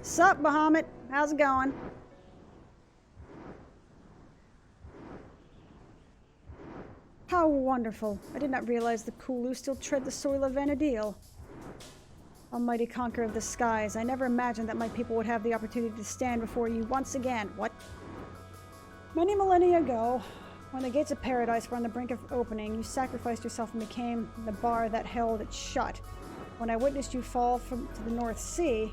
Sup, Bahamut? How's it going? How wonderful. I did not realize the Kulu still tread the soil of Vanadil. Almighty conqueror of the skies, I never imagined that my people would have the opportunity to stand before you once again. What? Many millennia ago, when the gates of paradise were on the brink of opening, you sacrificed yourself and became the bar that held it shut. When I witnessed you fall to the North Sea,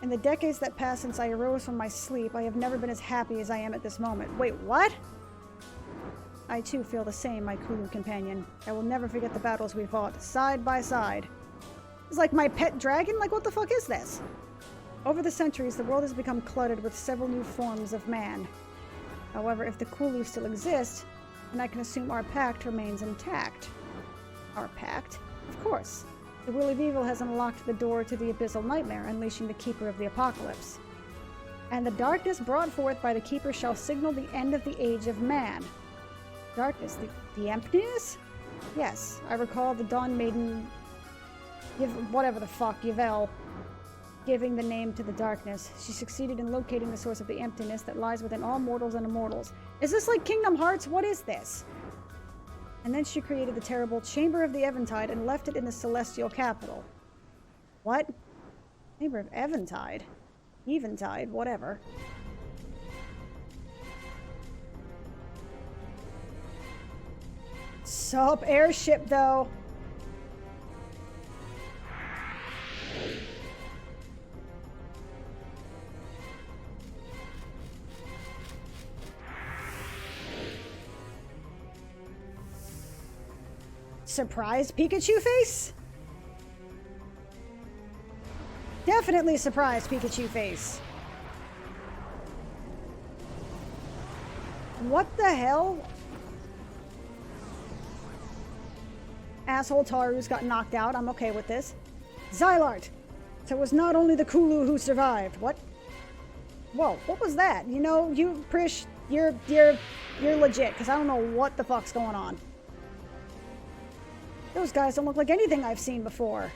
in the decades that passed since I arose from my sleep, I have never been as happy as I am at this moment. Wait, what? I too feel the same, my Kulu companion. I will never forget the battles we fought, side by side. It's like my pet dragon? Like, what the fuck is this? Over the centuries, the world has become cluttered with several new forms of man. However, if the Kulu still exist, then I can assume our pact remains intact. Our pact? Of course. The will of evil has unlocked the door to the abyssal nightmare, unleashing the Keeper of the Apocalypse. And the darkness brought forth by the Keeper shall signal the end of the age of man. Darkness? The emptiness? Yes, I recall the Dawn Maiden, whatever the fuck, Yvel, giving the name to the darkness. She succeeded in locating the source of the emptiness that lies within all mortals and immortals. Is this like Kingdom Hearts? What is this? And then she created the terrible Chamber of the Eventide and left it in the celestial capital. What? Chamber of Eventide? Eventide, whatever. Sup, airship, though. Surprised Pikachu face? Definitely surprised Pikachu face. What the hell? Asshole Taru's got knocked out. I'm okay with this. Xylart! So it was not only the Kulu who survived. What? Whoa, what was that? You know, you, Prish, you're legit, because I don't know what the fuck's going on. Those guys don't look like anything I've seen before.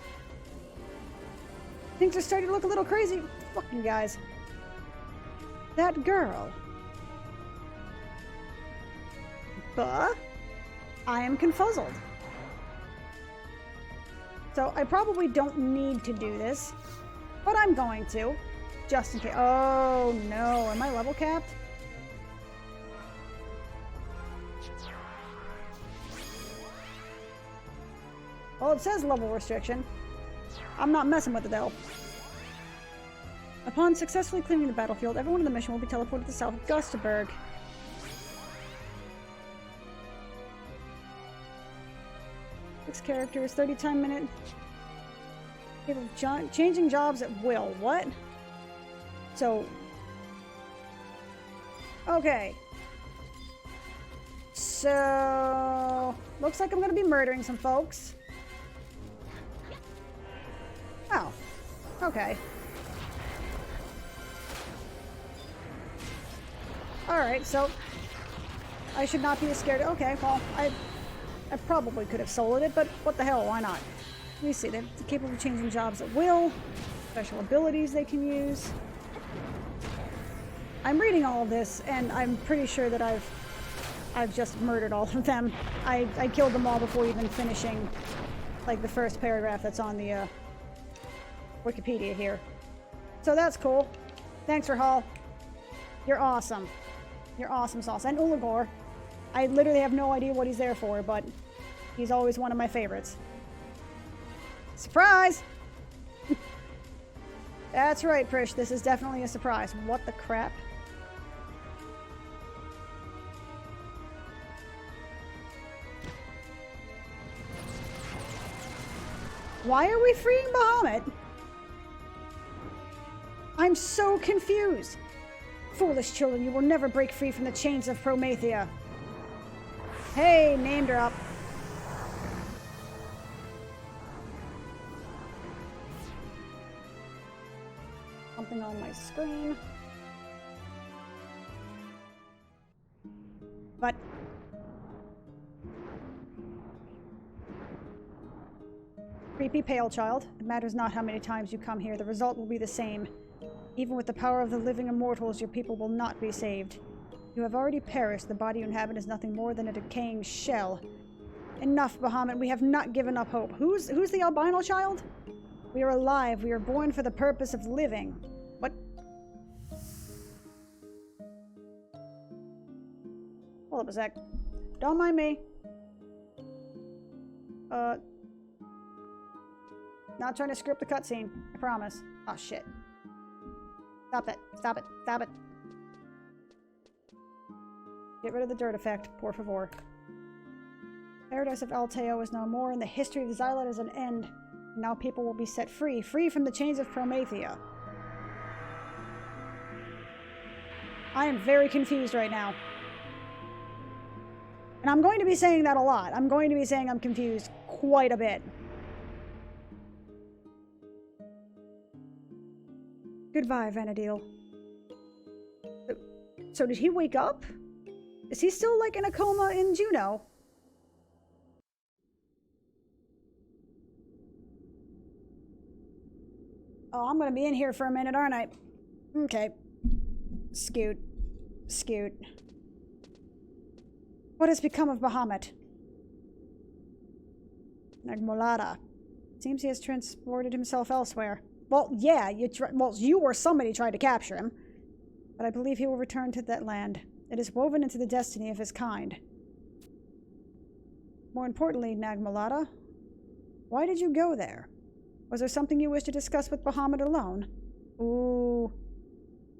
Things are starting to look a little crazy. Fuck you guys. That girl. Buh? I am confuzzled. So I probably don't need to do this, but I'm going to, just in case. Oh no, am I level capped? Well, it says level restriction. I'm not messing with it though. Upon successfully clearing the battlefield, everyone in the mission will be teleported to south of Gustaberg. Six characters, 30 time minute. Changing jobs at will. What? So. Okay. So. Looks like I'm gonna be murdering some folks. Oh. Okay. Alright, so. I should not be as scared. Okay, well, I probably could have soloed it, but what the hell, why not? Let me see, they're capable of changing jobs at will, special abilities they can use. I'm reading all of this, and I'm pretty sure that I've just murdered all of them. I killed them all before even finishing, like, the first paragraph that's on the, Wikipedia here. So that's cool. Thanks, Rahal. You're awesome. You're awesome sauce. And Ulagor. I literally have no idea what he's there for, but he's always one of my favorites. Surprise! That's right, Prish. This is definitely a surprise. What the crap? Why are we freeing Bahamut? I'm so confused. Foolish children, you will never break free from the chains of Promethea. Hey, name drop. Something on my screen. But creepy pale child. It matters not how many times you come here, the result will be the same. Even with the power of the living immortals, your people will not be saved. You have already perished. The body you inhabit is nothing more than a decaying shell. Enough, Bahamut. We have not given up hope. Who's the albino child? We are alive. We are born for the purpose of living. What? Hold up a sec. Don't mind me. Not trying to script the cutscene. I promise. Oh, shit. Stop it. Stop it. Stop it. Get rid of the dirt effect, por favor. Paradise of Alteo is no more, and the history of Xylot is an end. Now people will be set free, free from the chains of Promethea. I am very confused right now. And I'm going to be saying that a lot. I'm going to be saying I'm confused quite a bit. Goodbye, Vanadil. So did he wake up? Is he still, like, in a coma in Juneau? Oh, I'm gonna be in here for a minute, aren't I? Okay. Scoot. Scoot. What has become of Bahamut? Nagmolada. Seems he has transported himself elsewhere. Well, yeah, you or somebody tried to capture him. But I believe he will return to that land. It is woven into the destiny of his kind. More importantly, Nagmolada, why did you go there? Was there something you wished to discuss with Bahamut alone? Ooh.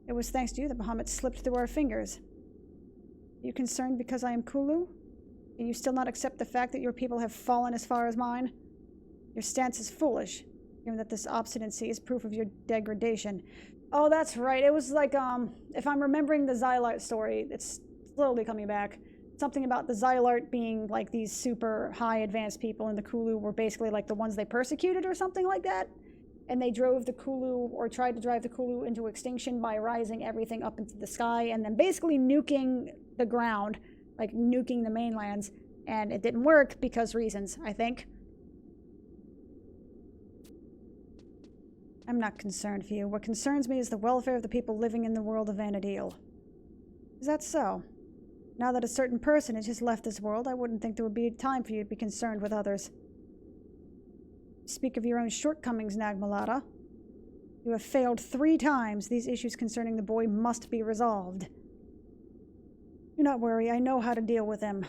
It was thanks to you that Bahamut slipped through our fingers. Are you concerned because I am Kulu? Do you still not accept the fact that your people have fallen as far as mine? Your stance is foolish, given that this obstinacy is proof of your degradation. Oh, that's right. It was like, if I'm remembering the Xylart story, it's slowly coming back. Something about the Xylart being like these super high advanced people, and the Kulu were basically like the ones they persecuted or something like that. And they drove the Kulu, or tried to drive the Kulu into extinction by rising everything up into the sky and then basically nuking the ground, like nuking the mainlands. And it didn't work because reasons, I think. I'm not concerned for you. What concerns me is the welfare of the people living in the world of Vanadil. Is that so? Now that a certain personage has left this world, I wouldn't think there would be time for you to be concerned with others. Speak of your own shortcomings, Nagmalata. You have failed 3 times. These issues concerning the boy must be resolved. Do not worry, I know how to deal with them.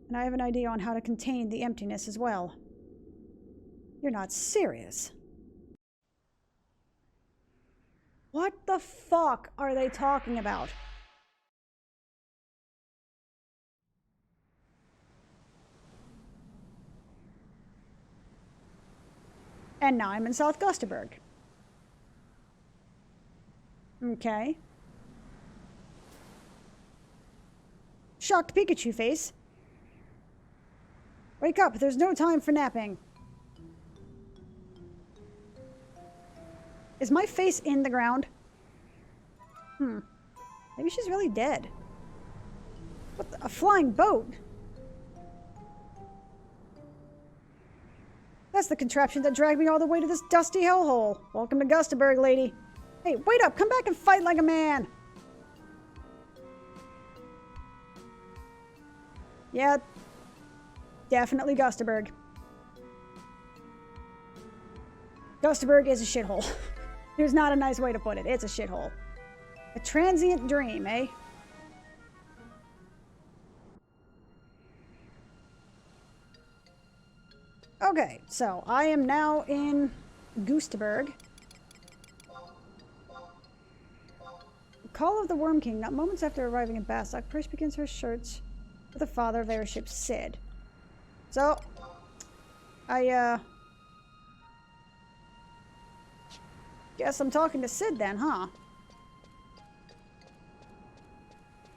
And I have an idea on how to contain the emptiness as well. You're not serious. What the fuck are they talking about? And now I'm in South Gustaberg. Okay. Shocked Pikachu face. Wake up, there's no time for napping. Is my face in the ground? Maybe she's really dead. What the, a flying boat? That's the contraption that dragged me all the way to this dusty hellhole. Welcome to Gustaberg, lady. Hey, wait up! Come back and fight like a man! Yeah, definitely Gustaberg. Gustaberg is a shithole. There's not a nice way to put it. It's a shithole. A transient dream, eh? Okay, so I am now in Gustaberg. Call of the Worm King. Not moments after arriving in Bastok, Prish begins her search for the father of airship Sid. So, guess I'm talking to Sid then, huh?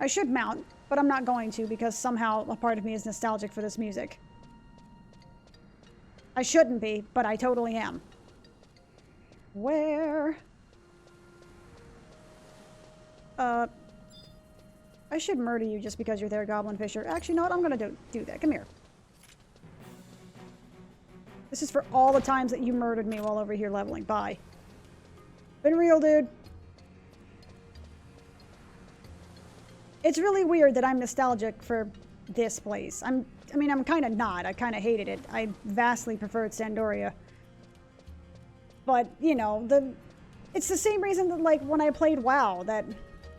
I should mount, but I'm not going to because somehow a part of me is nostalgic for this music. I shouldn't be, but I totally am. Where? I should murder you just because you're there, Goblin Fisher. Actually, no, I'm gonna do that. Come here. This is for all the times that you murdered me while over here leveling. Bye. Been real, dude. It's really weird that I'm nostalgic for this place. I mean, I'm kind of not. I kind of hated it. I vastly preferred Sandoria. But, you know, it's the same reason that, like, when I played WoW, that,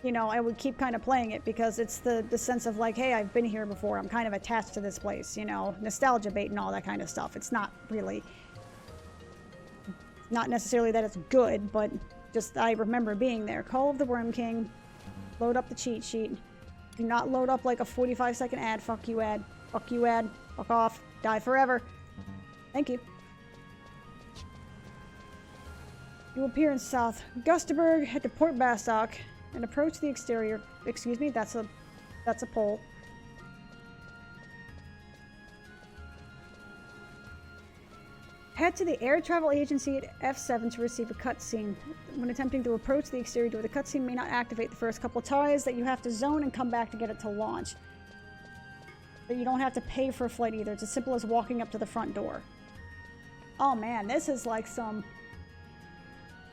you know, I would keep kind of playing it because it's the sense of, like, hey, I've been here before. I'm kind of attached to this place, you know, nostalgia bait and all that kind of stuff. It's not really, not necessarily that it's good, but just I remember being there. Call of the Worm King. Load up the cheat sheet. Do not load up like a 45-second ad. Fuck you, ad. Fuck you, ad. Fuck off. Die forever. Thank you. You appear in South Gustaberg, head to Port Bastok, and approach the exterior. Excuse me, that's a pole. Head to the Air Travel Agency at F7 to receive a cutscene. When attempting to approach the exterior door, the cutscene may not activate the first couple times that you have to zone and come back to get it to launch. But you don't have to pay for a flight either. It's as simple as walking up to the front door. Oh man, this is like some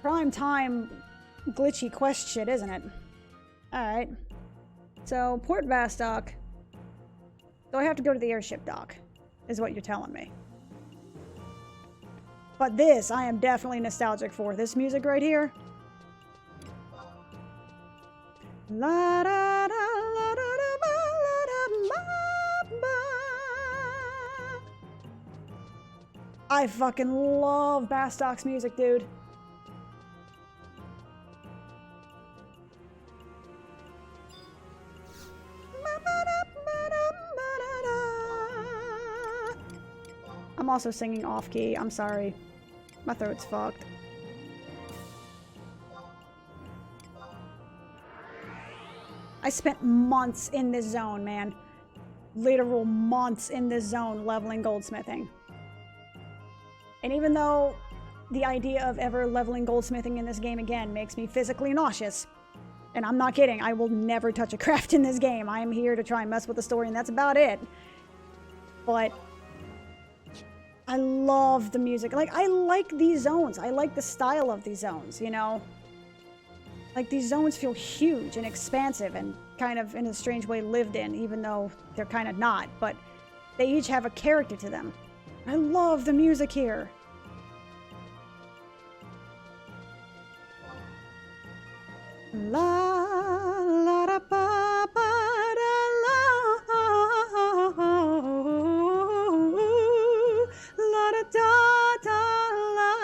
prime time glitchy quest shit, isn't it? Alright. So, Port Bastok. So I have to go to the airship dock, is what you're telling me. But this, I am definitely nostalgic for. This music right here. La da da la da da ba la da ba ba. I fucking love Bastok's music, dude. I'm also singing off-key. I'm sorry. My throat's fucked. I spent months in this zone, man. Literal months in this zone leveling goldsmithing. And even though the idea of ever leveling goldsmithing in this game again makes me physically nauseous, and I'm not kidding, I will never touch a craft in this game. I am here to try and mess with the story, and that's about it. But I love the music. Like, I like these zones. I like the style of these zones, you know? Like, these zones feel huge and expansive and kind of, in a strange way, lived in, even though they're kind of not. But they each have a character to them. I love the music here. La la da ba ba da la la da da la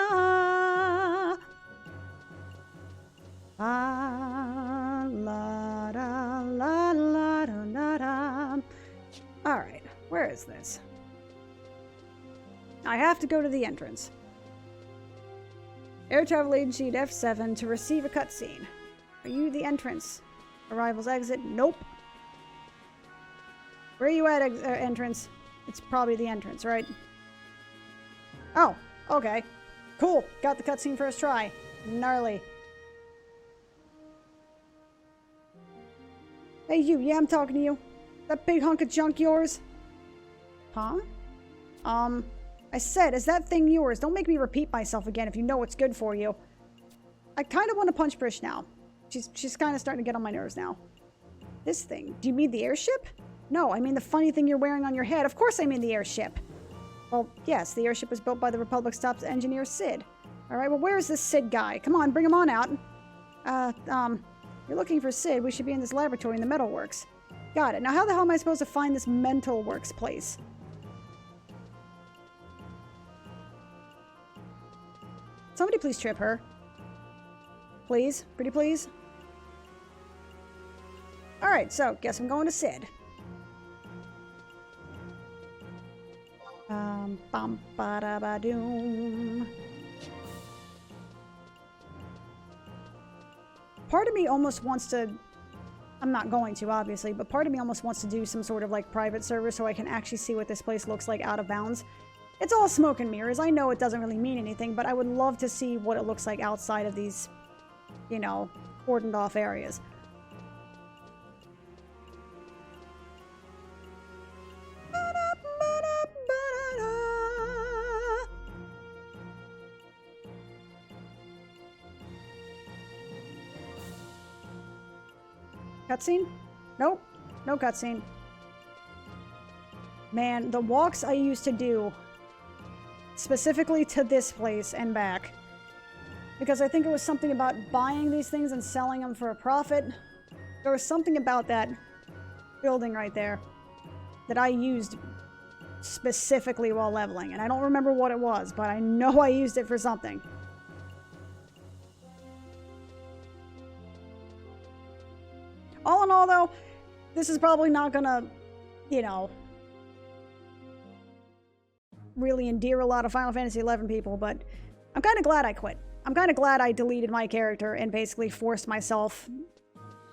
la da la la da da. All right, where is this? I have to go to the entrance. Air Travel Agency at F7 to receive a cutscene. Are you the entrance? Arrivals exit? Nope. Where are you at, entrance? It's probably the entrance, right? Oh, okay. Cool. Got the cutscene first try. Gnarly. Hey, you. Yeah, I'm talking to you. That big hunk of junk yours? Huh? I said, is that thing yours? Don't make me repeat myself again if you know what's good for you. I kind of want to punch Brish now. She's kind of starting to get on my nerves now. This thing. Do you mean the airship? No, I mean the funny thing you're wearing on your head. Of course I mean the airship. Well, yes, the airship was built by the Republic's top engineer, Sid. Alright, well, where is this Sid guy? Come on, bring him on out. You're looking for Sid. We should be in this laboratory in the metalworks. Got it. Now, how the hell am I supposed to find this mental works place? Somebody please trip her. Please? Pretty please? Alright, so, guess I'm going to Sid. Bum ba da ba doom. Part of me almost wants to... I'm not going to, obviously, but part of me almost wants to do some sort of, like, private server so I can actually see what this place looks like out of bounds. It's all smoke and mirrors. I know it doesn't really mean anything, but I would love to see what it looks like outside of these, you know, cordoned off areas. Cutscene? Nope. No cutscene. Man, the walks I used to do specifically to this place and back, because I think it was something about buying these things and selling them for a profit. There was something about that building right there that I used specifically while leveling, and I don't remember what it was, but I know I used it for something. All in all, though, this is probably not gonna, you know, really endear a lot of Final Fantasy XI people, but I'm kind of glad I quit. I'm kind of glad I deleted my character and basically forced myself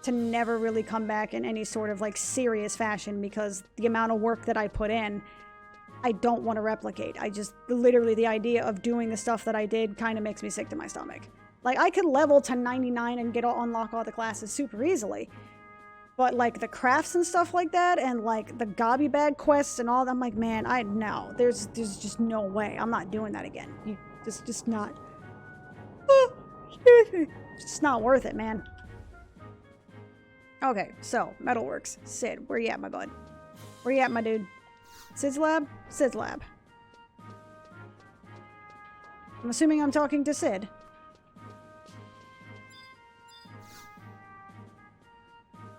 to never really come back in any sort of, like, serious fashion, because the amount of work that I put in, I don't want to replicate. I just, literally, the idea of doing the stuff that I did kind of makes me sick to my stomach. Like, I could level to 99 and unlock all the classes super easily. But, like, the crafts and stuff like that, and, like, the gobby bag quests and all that, I'm like, man, no. There's just no way. I'm not doing that again. Just not. It's just not worth it, man. Okay, so, Metalworks. Sid, where you at, my bud? Where you at, my dude? Sid's lab? Sid's lab. I'm assuming I'm talking to Sid.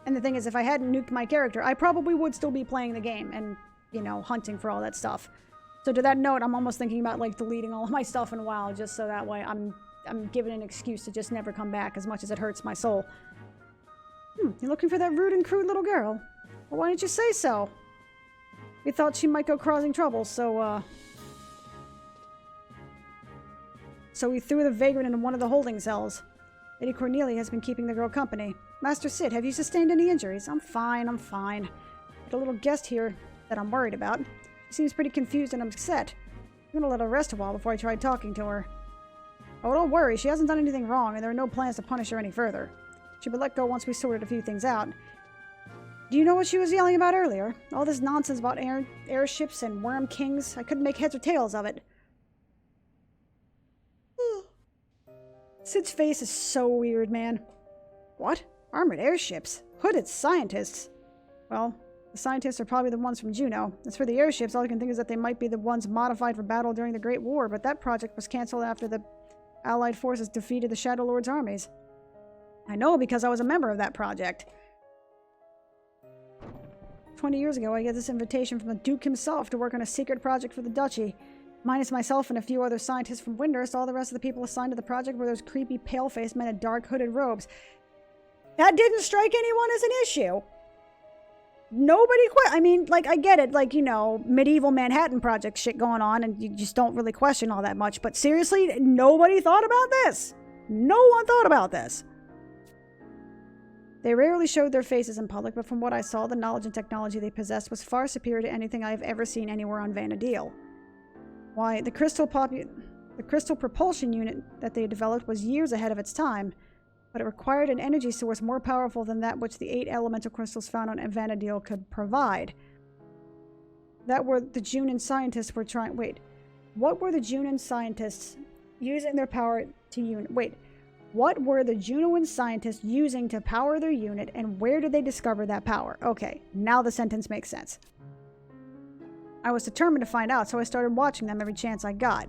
And the thing is, if I hadn't nuked my character, I probably would still be playing the game and, you know, hunting for all that stuff. So to that note, I'm almost thinking about, like, deleting all of my stuff in a while, just so that way I'm given an excuse to just never come back, as much as it hurts my soul. You're looking for that rude and crude little girl? Well, why didn't you say so? We thought she might go causing trouble, so, so we threw the vagrant into one of the holding cells. Lady Cornelia has been keeping the girl company. Master Sid, have you sustained any injuries? I'm fine, I'm fine. Got a little guest here that I'm worried about. She seems pretty confused and upset. I'm gonna let her rest a while before I try talking to her. Oh, don't worry, she hasn't done anything wrong, and there are no plans to punish her any further. She'll be let go once we sorted a few things out. Do you know what she was yelling about earlier? All this nonsense about airships and worm kings. I couldn't make heads or tails of it. Sid's face is so weird, man. What? Armored airships? Hooded scientists? Well, the scientists are probably the ones from Juno. As for the airships, all I can think is that they might be the ones modified for battle during the Great War, but that project was cancelled after the Allied forces defeated the Shadow Lord's armies. I know because I was a member of that project. 20 years ago, I got this invitation from the Duke himself to work on a secret project for the Duchy. Minus myself and a few other scientists from Windhurst, all the rest of the people assigned to the project were those creepy pale-faced men in dark hooded robes. That didn't strike anyone as an issue. Nobody I mean, like, I get it, like, you know, medieval Manhattan Project shit going on, and you just don't really question all that much. But seriously, nobody thought about this. No one thought about this. They rarely showed their faces in public, but from what I saw, the knowledge and technology they possessed was far superior to anything I have ever seen anywhere on Vanadil. Why, the crystal propulsion unit that they developed was years ahead of its time, but it required an energy source more powerful than that which the 8 elemental crystals found on Vanadil could provide. That were the Junon scientists were trying... Wait. What were the Junon scientists using their power to What were the Junoan scientists using to power their unit, and where did they discover that power? Okay, now the sentence makes sense. I was determined to find out, so I started watching them every chance I got.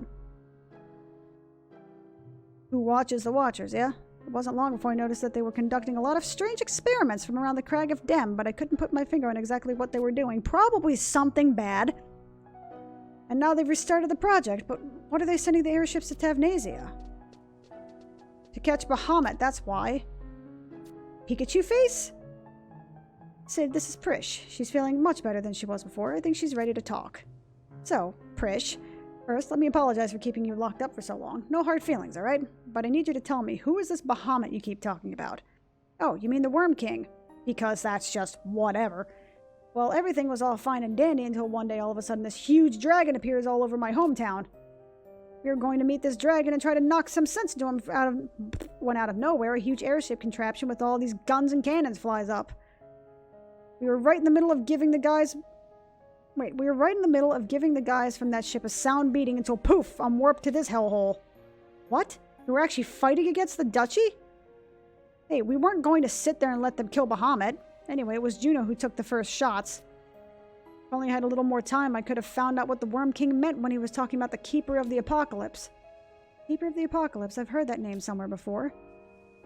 Who watches the Watchers, yeah? It wasn't long before I noticed that they were conducting a lot of strange experiments from around the Crag of Dem, but I couldn't put my finger on exactly what they were doing. Probably something bad. And now they've restarted the project, but what are they sending the airships to Tavnasia? To catch Bahamut, that's why. Pikachu face? Sid, this is Prish. She's feeling much better than she was before. I think she's ready to talk. So, Prish, first, let me apologize for keeping you locked up for so long. No hard feelings, alright? But I need you to tell me, who is this Bahamut you keep talking about? Oh, you mean the Worm King? Because that's just whatever. Well, everything was all fine and dandy until one day all of a sudden this huge dragon appears all over my hometown. We were going to meet this dragon and try to knock some sense into him out of nowhere. A huge airship contraption with all these guns and cannons flies up. We were right in the middle of giving the guys from that ship a sound beating until poof, I'm warped to this hellhole. What? We were actually fighting against the Duchy? Hey, we weren't going to sit there and let them kill Bahamut. Anyway, it was Juno who took the first shots. If I only had a little more time, I could have found out what the Worm King meant when he was talking about the Keeper of the Apocalypse. Keeper of the Apocalypse, I've heard that name somewhere before.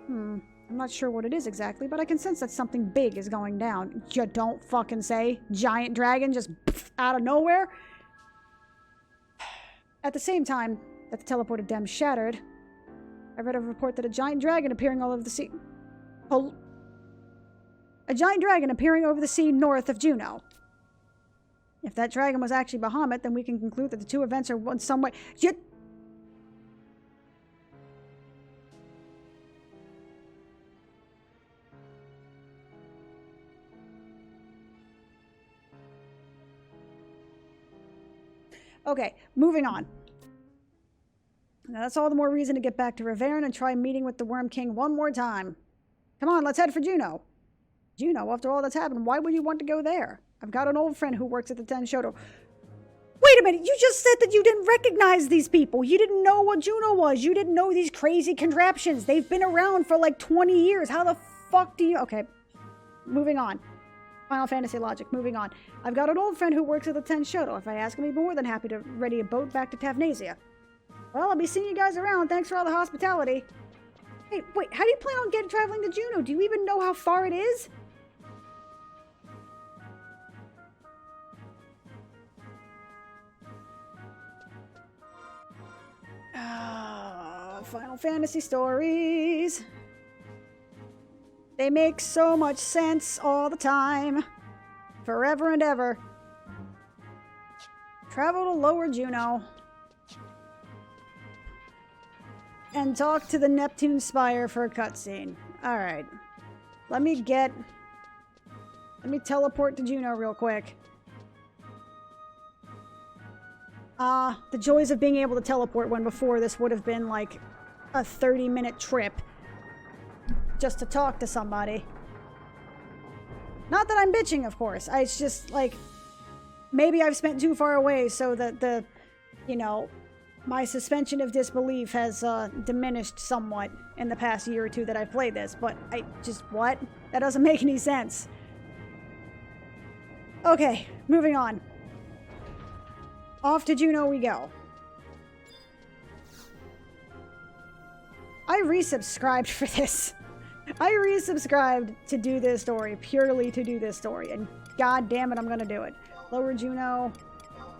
I'm not sure what it is exactly, but I can sense that something big is going down. You don't fucking say. Giant dragon just out of nowhere? At the same time that the teleported Dem shattered, I read a report that a giant dragon appearing all over the sea... A giant dragon appearing over the sea north of Juno. If that dragon was actually Bahamut, then we can conclude that the two events are in some way... Okay, moving on. Now that's all the more reason to get back to Riverne and try meeting with the Worm King one more time. Come on, let's head for Juno. Juno, after all that's happened, why would you want to go there? I've got an old friend who works at the Ten Shoto. Wait a minute, you just said that you didn't recognize these people. You didn't know what Juno was. You didn't know these crazy contraptions. They've been around for like 20 years. How the fuck do you... Okay, moving on. Final Fantasy logic, moving on. I've got an old friend who works at the Ten Shoto. If I ask him, he'd be more than happy to ready a boat back to Tavnasia. Well, I'll be seeing you guys around. Thanks for all the hospitality. Hey, wait, how do you plan on traveling to Juno? Do you even know how far it is? Final Fantasy stories. They make so much sense all the time. Forever and ever. Travel to Lower Juno. and talk to the Neptune Spire for a cutscene. Alright. Let me teleport to Juno real quick. The joys of being able to teleport when before this would have been like a 30-minute trip just to talk to somebody. Not that I'm bitching, of course. It's just like, maybe I've spent too far away so that my suspension of disbelief has diminished somewhat in the past year or two that I've played this. But what? That doesn't make any sense. Okay, moving on. Off to Juno we go. I resubscribed for this. I resubscribed to do this story, purely to do this story, and god damn it, I'm gonna do it. Lower Juno,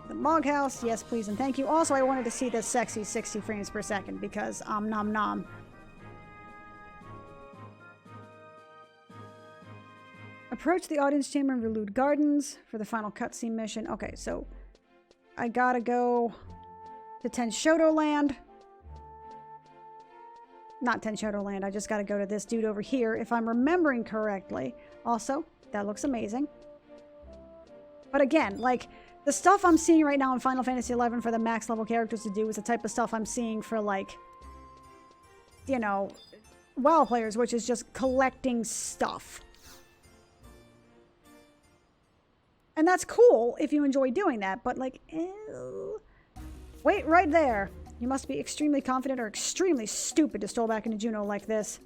the Mog House, yes please and thank you. Also, I wanted to see this sexy 60 frames per second, because nom nom. Approach the audience chamber in Relude Gardens for the final cutscene mission. Okay, so I gotta go to Tenshoto Land. Not Tenshoto Land, I just gotta go to this dude over here, if I'm remembering correctly. Also, that looks amazing. But again, like, the stuff I'm seeing right now in Final Fantasy XI for the max level characters to do is the type of stuff I'm seeing for, like, WoW players, which is just collecting stuff. And that's cool if you enjoy doing that, but like, ew. Wait right there. You must be extremely confident or extremely stupid to stroll back into Juno like this.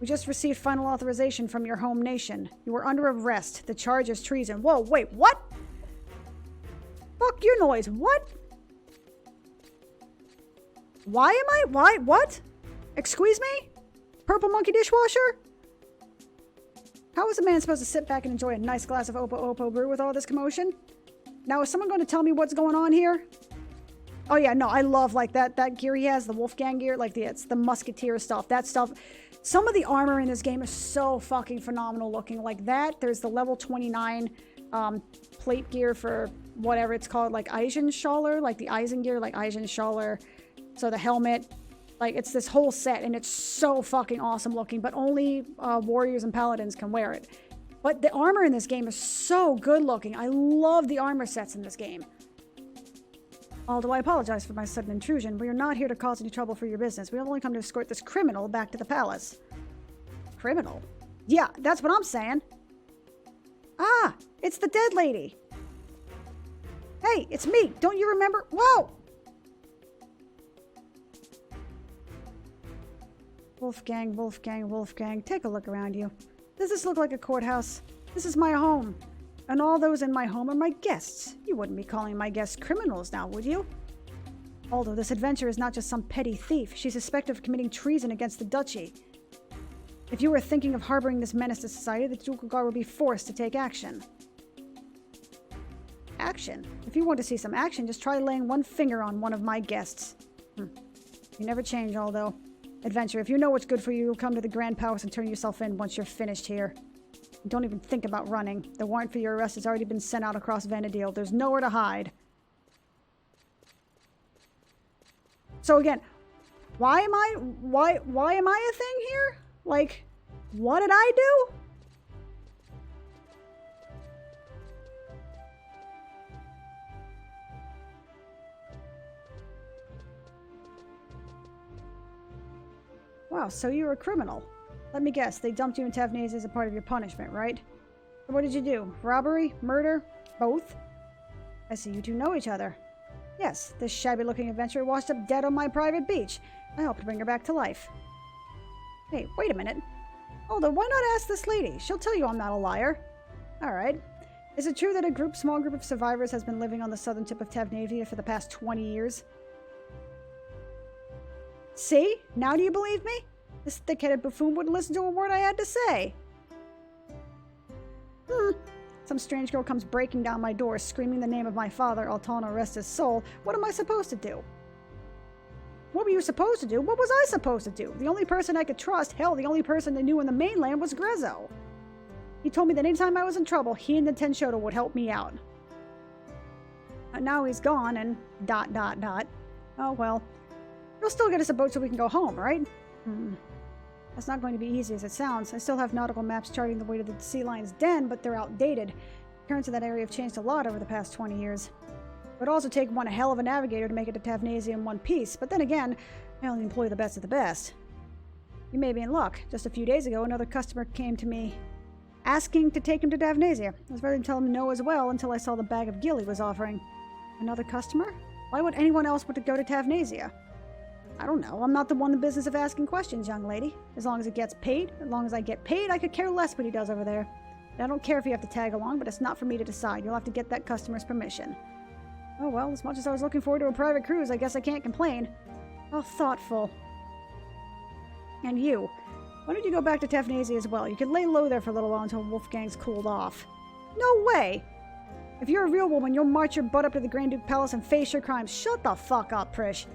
We just received final authorization from your home nation. You are under arrest. The charge is treason. Whoa, wait, what? Fuck your noise. What? What? Excuse me? Purple monkey dishwasher? How is a man supposed to sit back and enjoy a nice glass of Opo Opo brew with all this commotion? Now, is someone going to tell me what's going on here? Oh yeah, no, I love like that gear he has, the Wolfgang gear, like it's the musketeer stuff. That stuff, some of the armor in this game is so fucking phenomenal looking. Like that, there's the level 29 plate gear for whatever it's called, like Eisenschaller, like the Eisen gear, like Eisenschaller. So the helmet, like it's this whole set, and it's so fucking awesome looking, but only warriors and paladins can wear it. But the armor in this game is so good looking. I love the armor sets in this game. Although I apologize for my sudden intrusion, we are not here to cause any trouble for your business. We have only come to escort this criminal back to the palace. Criminal? Yeah, that's what I'm saying. Ah, it's the dead lady. Hey, it's me. Don't you remember? Whoa! Wolfgang, Wolfgang, Wolfgang. Take a look around you. Does this look like a courthouse? This is my home. And all those in my home are my guests. You wouldn't be calling my guests criminals now, would you? Although this adventurer is not just some petty thief, she's suspected of committing treason against the duchy. If you were thinking of harboring this menace to society, the Ducal Guard will be forced to take action. Action? If you want to see some action, just try laying one finger on one of my guests. You never change, Aldo. Adventurer, if you know what's good for you, you'll come to the Grand Palace and turn yourself in once you're finished here. Don't even think about running. The warrant for your arrest has already been sent out across Vanadil. There's nowhere to hide. So again, why am I a thing here? Like, what did I do? Wow, so you're a criminal. Let me guess, they dumped you in Tavnaze as a part of your punishment, right? So what did you do? Robbery? Murder? Both? I see you two know each other. Yes, this shabby-looking adventurer washed up dead on my private beach. I hope to bring her back to life. Hey, wait a minute. Although, why not ask this lady? She'll tell you I'm not a liar. Alright. Is it true that a small group of survivors has been living on the southern tip of Tavnavia for the past 20 years? See? Now do you believe me? This thick-headed buffoon wouldn't listen to a word I had to say. Some strange girl comes breaking down my door, screaming the name of my father, Altano rest his soul. What am I supposed to do? What were you supposed to do? What was I supposed to do? The only person I could trust, hell, the only person they knew in the mainland was Grezzo. He told me that anytime I was in trouble, he and the Tenshoto would help me out. And now he's gone and ... Oh well. You'll still get us a boat so we can go home, right? That's not going to be easy as it sounds. I still have nautical maps charting the way to the sea lion's den, but they're outdated. Currents of that area have changed a lot over the past 20 years. It would also take one hell of a navigator to make it to Tavnasia in one piece, but then again, I only employ the best of the best. You may be in luck. Just a few days ago, another customer came to me asking to take him to Tavnasia. I was ready to tell him no as well until I saw the bag of gill he was offering. Another customer? Why would anyone else want to go to Tavnasia? I don't know. I'm not the one in the business of asking questions, young lady. As long as it gets paid, as long as I get paid, I could care less what he does over there. I don't care if you have to tag along, but it's not for me to decide. You'll have to get that customer's permission. Oh well, as much as I was looking forward to a private cruise, I guess I can't complain. How thoughtful. And you. Why don't you go back to Tavnasia as well? You could lay low there for a little while until Wolfgang's cooled off. No way! If you're a real woman, you'll march your butt up to the Grand Duke Palace and face your crimes. Shut the fuck up, Prish.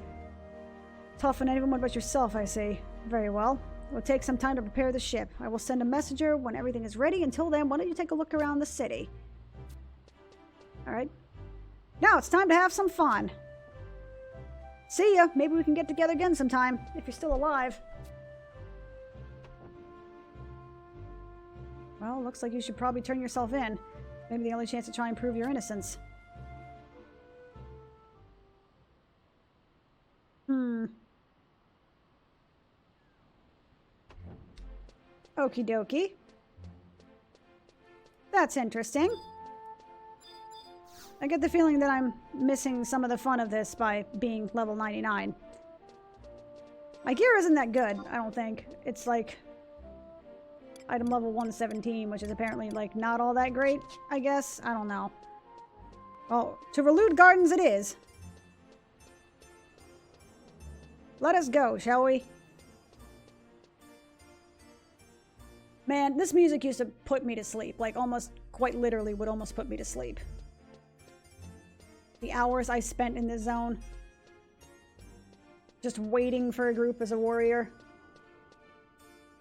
Tough on anyone but yourself, I see. Very well. It will take some time to prepare the ship. I will send a messenger when everything is ready. Until then, why don't you take a look around the city? Alright. Now it's time to have some fun. See ya. Maybe we can get together again sometime, if you're still alive. Well, looks like you should probably turn yourself in. Maybe the only chance to try and prove your innocence. Okie dokie. That's interesting. I get the feeling that I'm missing some of the fun of this by being level 99. My gear isn't that good, I don't think. It's like item level 117, which is apparently like not all that great, I guess. I don't know. Well, to Relude Gardens it is. Let us go, shall we? Man, this music used to put me to sleep. Like, almost, quite literally, would almost put me to sleep. The hours I spent in this zone. Just waiting for a group as a warrior.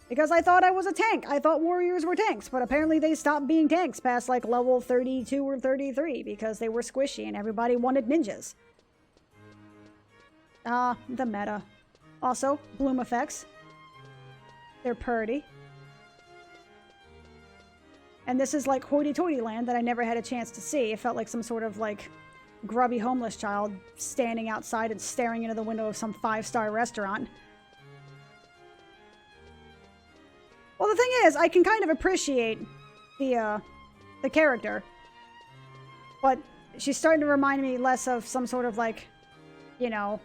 Because I thought I was a tank. I thought warriors were tanks. But apparently they stopped being tanks past, like, level 32 or 33. Because they were squishy and everybody wanted ninjas. The meta. Also, bloom effects. They're purty. And this is like hoity-toity land that I never had a chance to see. It felt like some sort of like grubby homeless child standing outside and staring into the window of some 5-star restaurant. Well, the thing is, I can kind of appreciate the character. But she's starting to remind me less of some sort of like, you know,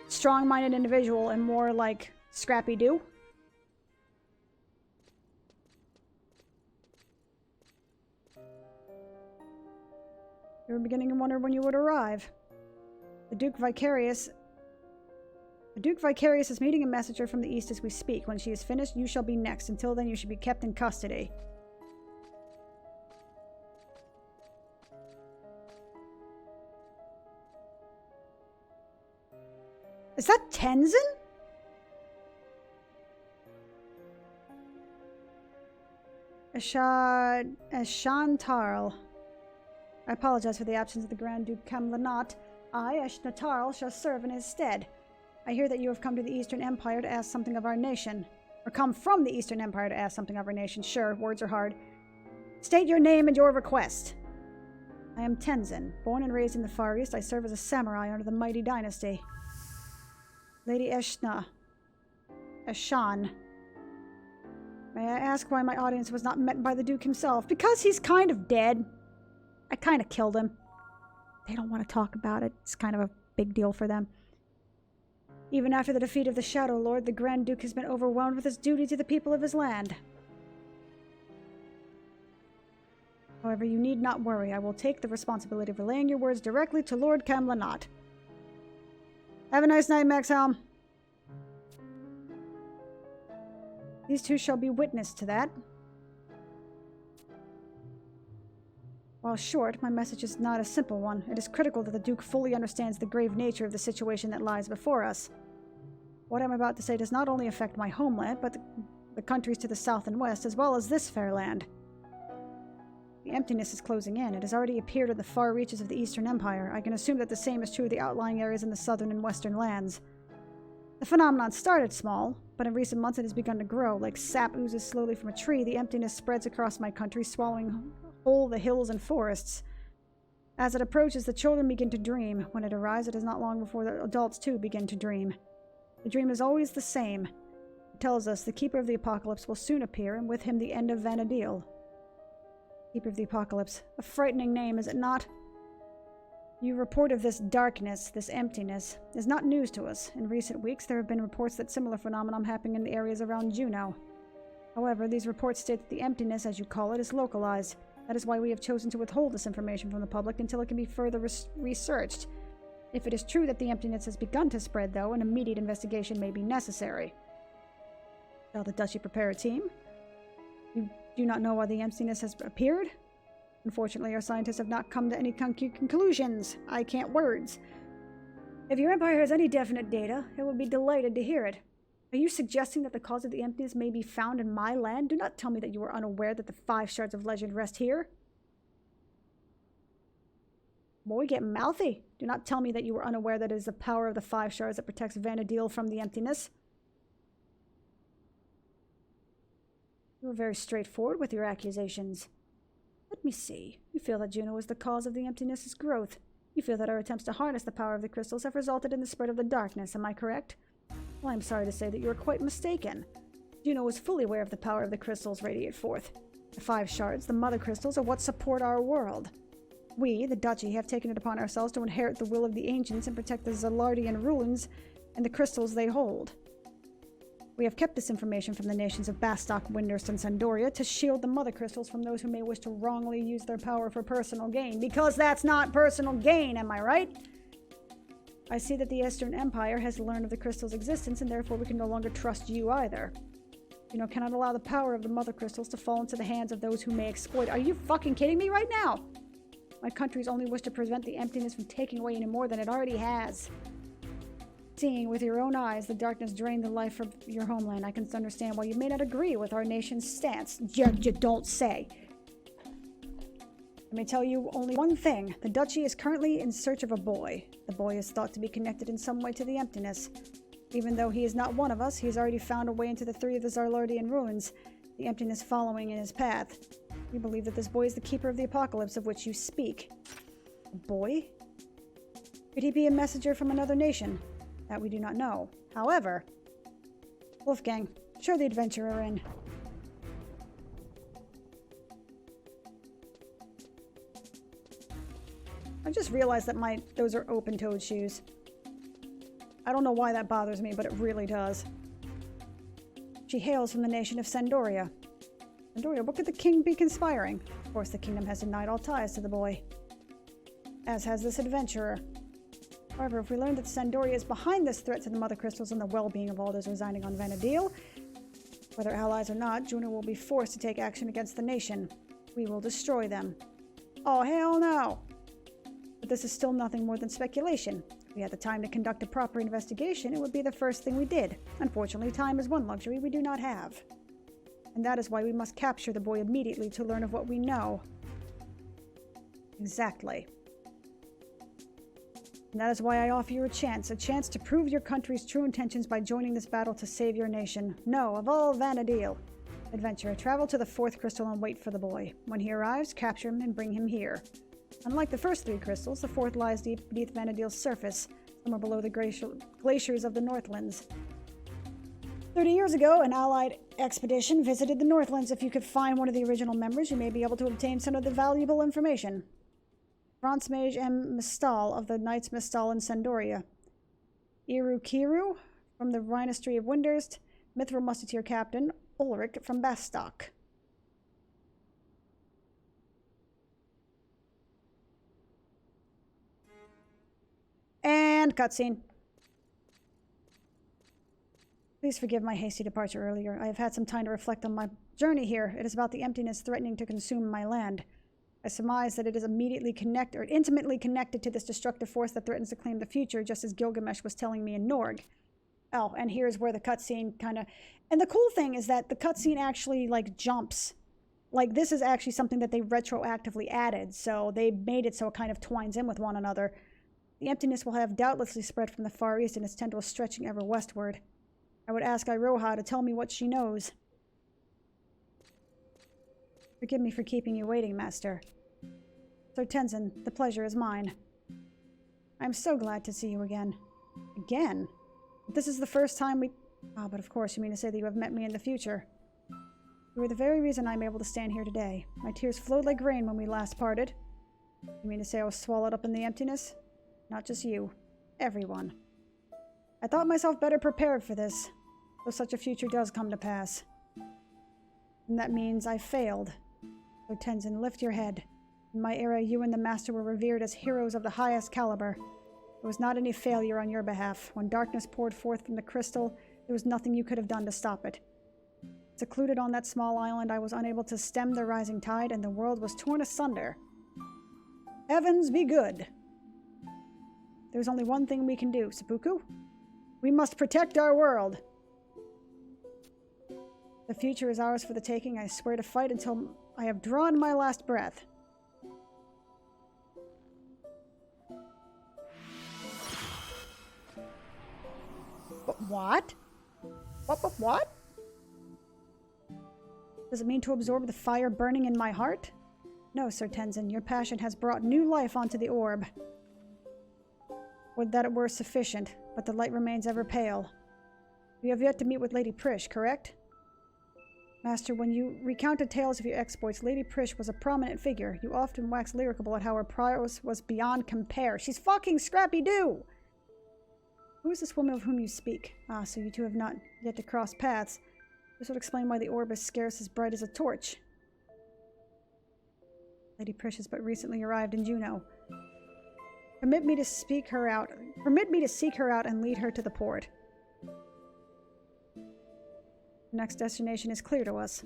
strong-minded individual and more like Scrappy-Doo. You were beginning to wonder when you would arrive. The Duke Vicarious is meeting a messenger from the east as we speak. When she is finished, you shall be next. Until then, you should be kept in custody. Is that Tenzin? Ashantarl. I apologize for the absence of the Grand Duke Kamlanat. I, Ashnatarl, shall serve in his stead. I hear that you have come to the Eastern Empire to ask something of our nation. Or come from the Eastern Empire to ask something of our nation. Sure, words are hard. State your name and your request. I am Tenzin. Born and raised in the Far East, I serve as a samurai under the mighty dynasty. Lady Ashan. May I ask why my audience was not met by the Duke himself? Because he's kind of dead. I kind of killed him. They don't want to talk about it. It's kind of a big deal for them. Even after the defeat of the Shadow Lord, the Grand Duke has been overwhelmed with his duty to the people of his land. However, you need not worry. I will take the responsibility of relaying your words directly to Lord Kamlanat. Have a nice night, Maxhelm. These two shall be witness to that. While short, my message is not a simple one. It is critical that the Duke fully understands the grave nature of the situation that lies before us. What I'm about to say does not only affect my homeland, but the countries to the south and west, as well as this fair land. The emptiness is closing in. It has already appeared in the far reaches of the Eastern Empire. I can assume that the same is true of the outlying areas in the southern and western lands. The phenomenon started small, but in recent months it has begun to grow. Like sap oozes slowly from a tree, the emptiness spreads across my country, swallowing whole the hills and forests. As it approaches, the children begin to dream. When it arrives, it is not long before the adults too begin to dream. The dream is always the same. It tells us the Keeper of the Apocalypse will soon appear, and with him the end of Vanadil. Keeper of the Apocalypse. A frightening name, is it not? Your report of this darkness, this emptiness, is not news to us. In recent weeks, there have been reports that similar phenomenon happening in the areas around Juno. However, these reports state that the emptiness, as you call it, is localized. That is why we have chosen to withhold this information from the public until it can be further researched. If it is true that the emptiness has begun to spread, though, an immediate investigation may be necessary. Shall the Duchy prepare a team? You do not know why the emptiness has appeared? Unfortunately, our scientists have not come to any conclusions. I can't words. If your empire has any definite data, it would be delighted to hear it. Are you suggesting that the cause of the emptiness may be found in my land? Do not tell me that you are unaware that the 5 shards of legend rest here. Boy, get mouthy. Do not tell me that you are unaware that it is the power of the 5 shards that protects Vanadil from the emptiness. You are very straightforward with your accusations. Let me see. You feel that Juno is the cause of the emptiness's growth. You feel that our attempts to harness the power of the crystals have resulted in the spread of the darkness, am I correct? Well, I'm sorry to say that you are quite mistaken. Juno is fully aware of the power of the crystals radiate forth. The 5 shards, the mother crystals, are what support our world. We, the Duchy, have taken it upon ourselves to inherit the will of the ancients and protect the Zalardian ruins and the crystals they hold. We have kept this information from the nations of Bastok, Windurst, and Sandoria to shield the mother crystals from those who may wish to wrongly use their power for personal gain. Because that's not personal gain, am I right? I see that the Eastern Empire has learned of the crystal's existence, and therefore we can no longer trust you either. You know, cannot allow the power of the mother crystals to fall into the hands of those who may exploit. Are you fucking kidding me right now? My countries only wish to prevent the emptiness from taking away any more than it already has. Seeing with your own eyes the darkness drain the life from your homeland, I can understand why you may not agree with our nation's stance. You don't say. Let me tell you only one thing. The Duchy is currently in search of a boy. The boy is thought to be connected in some way to the emptiness. Even though he is not one of us, he has already found a way into the 3 of the Zarlardian ruins, the emptiness following in his path. We believe that this boy is the Keeper of the Apocalypse of which you speak. A boy? Could he be a messenger from another nation? That we do not know. However, Wolfgang, show the adventurer in. I just realized that those are open-toed shoes. I don't know why that bothers me, but it really does. She hails from the nation of Sandoria. Sandoria, what could the king be conspiring? Of course, the kingdom has denied all ties to the boy. As has this adventurer. However, if we learn that Sandoria is behind this threat to the mother crystals and the well-being of all those residing on Vanadil, whether allies or not, Juno will be forced to take action against the nation. We will destroy them. Oh, hell no! But this is still nothing more than speculation. If we had the time to conduct a proper investigation, it would be the first thing we did. Unfortunately, time is one luxury we do not have. And that is why we must capture the boy immediately to learn of what we know. Exactly. And that is why I offer you a chance to prove your country's true intentions by joining this battle to save your nation. No, of all Vanadil. Adventurer, travel to the 4th crystal and wait for the boy. When he arrives, capture him and bring him here. Unlike the first 3 crystals, the 4th lies deep beneath Vanadil's surface, somewhere below the glaciers of the Northlands. 30 years ago, an allied expedition visited the Northlands. If you could find one of the original members, you may be able to obtain some of the valuable information. Bronze Mage M. Mistal of the Knights Mistal in Sandoria. Irukiru from the Rhinestry of Windurst. Mithril Musketeer Captain Ulrich from Bastok. And cutscene. Please forgive my hasty departure earlier. I have had some time to reflect on my journey here. It is about the emptiness threatening to consume my land. I surmise that it is intimately connected to this destructive force that threatens to claim the future, just as Gilgamesh was telling me in Norg. Oh, and here's where the cutscene kind of... And the cool thing is that the cutscene actually, like, jumps. Like, this is actually something that they retroactively added, so they made it so it kind of twines in with one another. The emptiness will have doubtlessly spread from the Far East and its tendrils stretching ever westward. I would ask Iroha to tell me what she knows. Forgive me for keeping you waiting, Master. Sir Tenzin, the pleasure is mine. I am so glad to see you again. Again? This is the first time we... Ah, but of course you mean to say that you have met me in the future. You are the very reason I am able to stand here today. My tears flowed like rain when we last parted. You mean to say I was swallowed up in the emptiness? Not just you. Everyone. I thought myself better prepared for this, though such a future does come to pass. And that means I failed. So Tenzin, lift your head. In my era, you and the Master were revered as heroes of the highest caliber. There was not any failure on your behalf. When darkness poured forth from the crystal, there was nothing you could have done to stop it. Secluded on that small island, I was unable to stem the rising tide, and the world was torn asunder. Heavens be good! There's only one thing we can do, Seppuku. We must protect our world. The future is ours for the taking. I swear to fight until I have drawn my last breath. What? What? Does it mean to absorb the fire burning in my heart? No, Sir Tenzin, your passion has brought new life onto the orb. Would that it were sufficient, but the light remains ever pale. You have yet to meet with Lady Prish, correct? Master, when you recounted tales of your exploits, Lady Prish was a prominent figure. You often waxed lyrical about how her prowess was beyond compare. She's fucking Scrappy-Doo! Who is this woman of whom you speak? Ah, so you two have not yet to cross paths. This would explain why the orb is scarce as bright as a torch. Lady Prish has but recently arrived in Juneau. Permit me to seek her out and lead her to the port. The next destination is clear to us.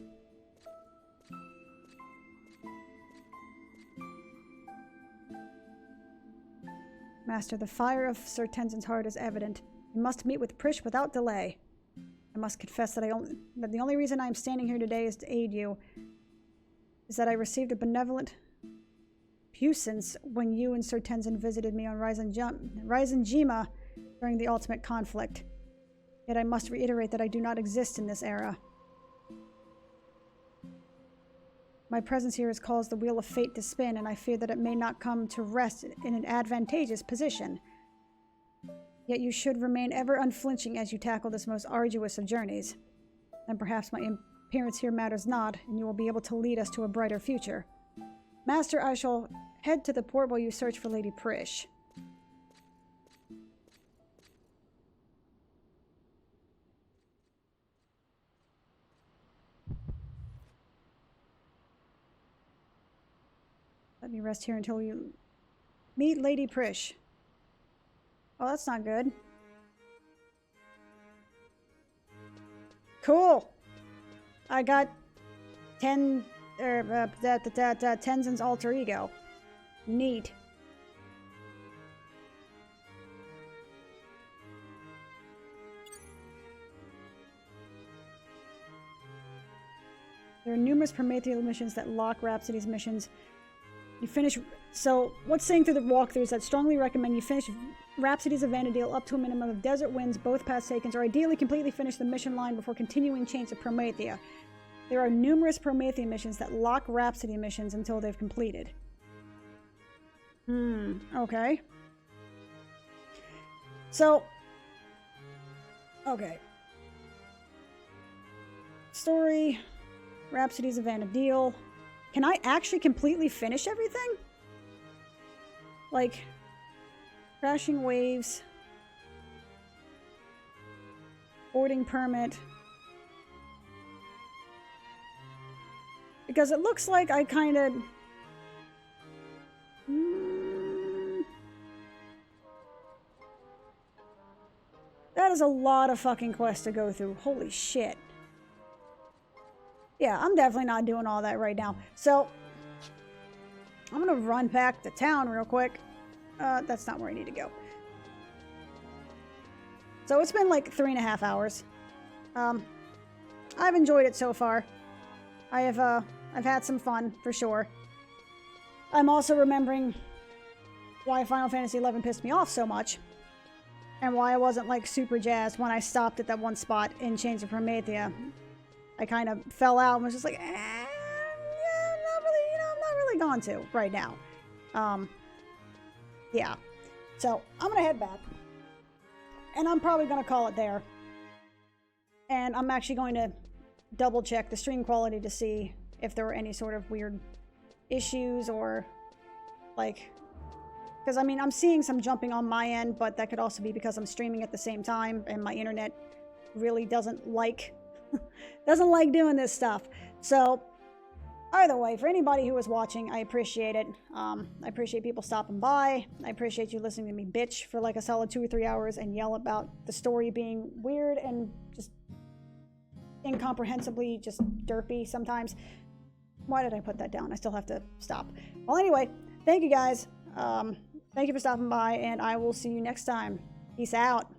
Master, the fire of Sir Tenzin's heart is evident. You must meet with Prish without delay. I must confess that the only reason I am standing here today is to aid you. Is that I received a benevolent puissance when you and Sir Tenzin visited me on Rizenjima during the ultimate conflict. Yet I must reiterate that I do not exist in this era. My presence here has caused the wheel of fate to spin, and I fear that it may not come to rest in an advantageous position. Yet you should remain ever unflinching as you tackle this most arduous of journeys. Then perhaps my appearance here matters not, and you will be able to lead us to a brighter future. Master, I shall head to the port while you search for Lady Prish. Let me rest here until you meet Lady Prish. Oh, that's not good. Cool. I got Tenzin's alter ego. Neat. There are numerous Promethean missions that lock Rhapsody's missions. You finish... So, what's saying through the walkthrough is that strongly recommend you finish Rhapsody's of Vanadil up to a minimum of Desert Winds, both paths taken, or ideally completely finish the mission line before continuing chains to Promethea. There are numerous Promethean missions that lock Rhapsody missions until they've completed. Okay. So... Okay. Story... Rhapsodies of Vanadil. Can I actually completely finish everything? Like, crashing waves, boarding permit. Because it looks like I kind of... That is a lot of fucking quests to go through. Holy shit. Yeah, I'm definitely not doing all that right now. So, I'm gonna run back to town real quick. That's not where I need to go. So it's been like 3.5 hours. I've enjoyed it so far. I've had some fun, for sure. I'm also remembering why Final Fantasy XI pissed me off so much. And why I wasn't, like, super jazzed when I stopped at that one spot in Chains of Promethea. I kind of fell out and was just like, yeah, I'm not really, I'm not really going to right now. Yeah. So, I'm going to head back. And I'm probably going to call it there. And I'm actually going to double check the stream quality to see if there were any sort of weird issues or, like... Because, I mean, I'm seeing some jumping on my end, but that could also be because I'm streaming at the same time, and my internet really doesn't like doing this stuff. So, either way, for anybody who is watching, I appreciate it. I appreciate people stopping by. I appreciate you listening to me bitch for like a solid 2 or 3 hours and yell about the story being weird and just incomprehensibly just derpy sometimes. Why did I put that down? I still have to stop. Well, anyway, thank you guys. Thank you for stopping by, and I will see you next time. Peace out.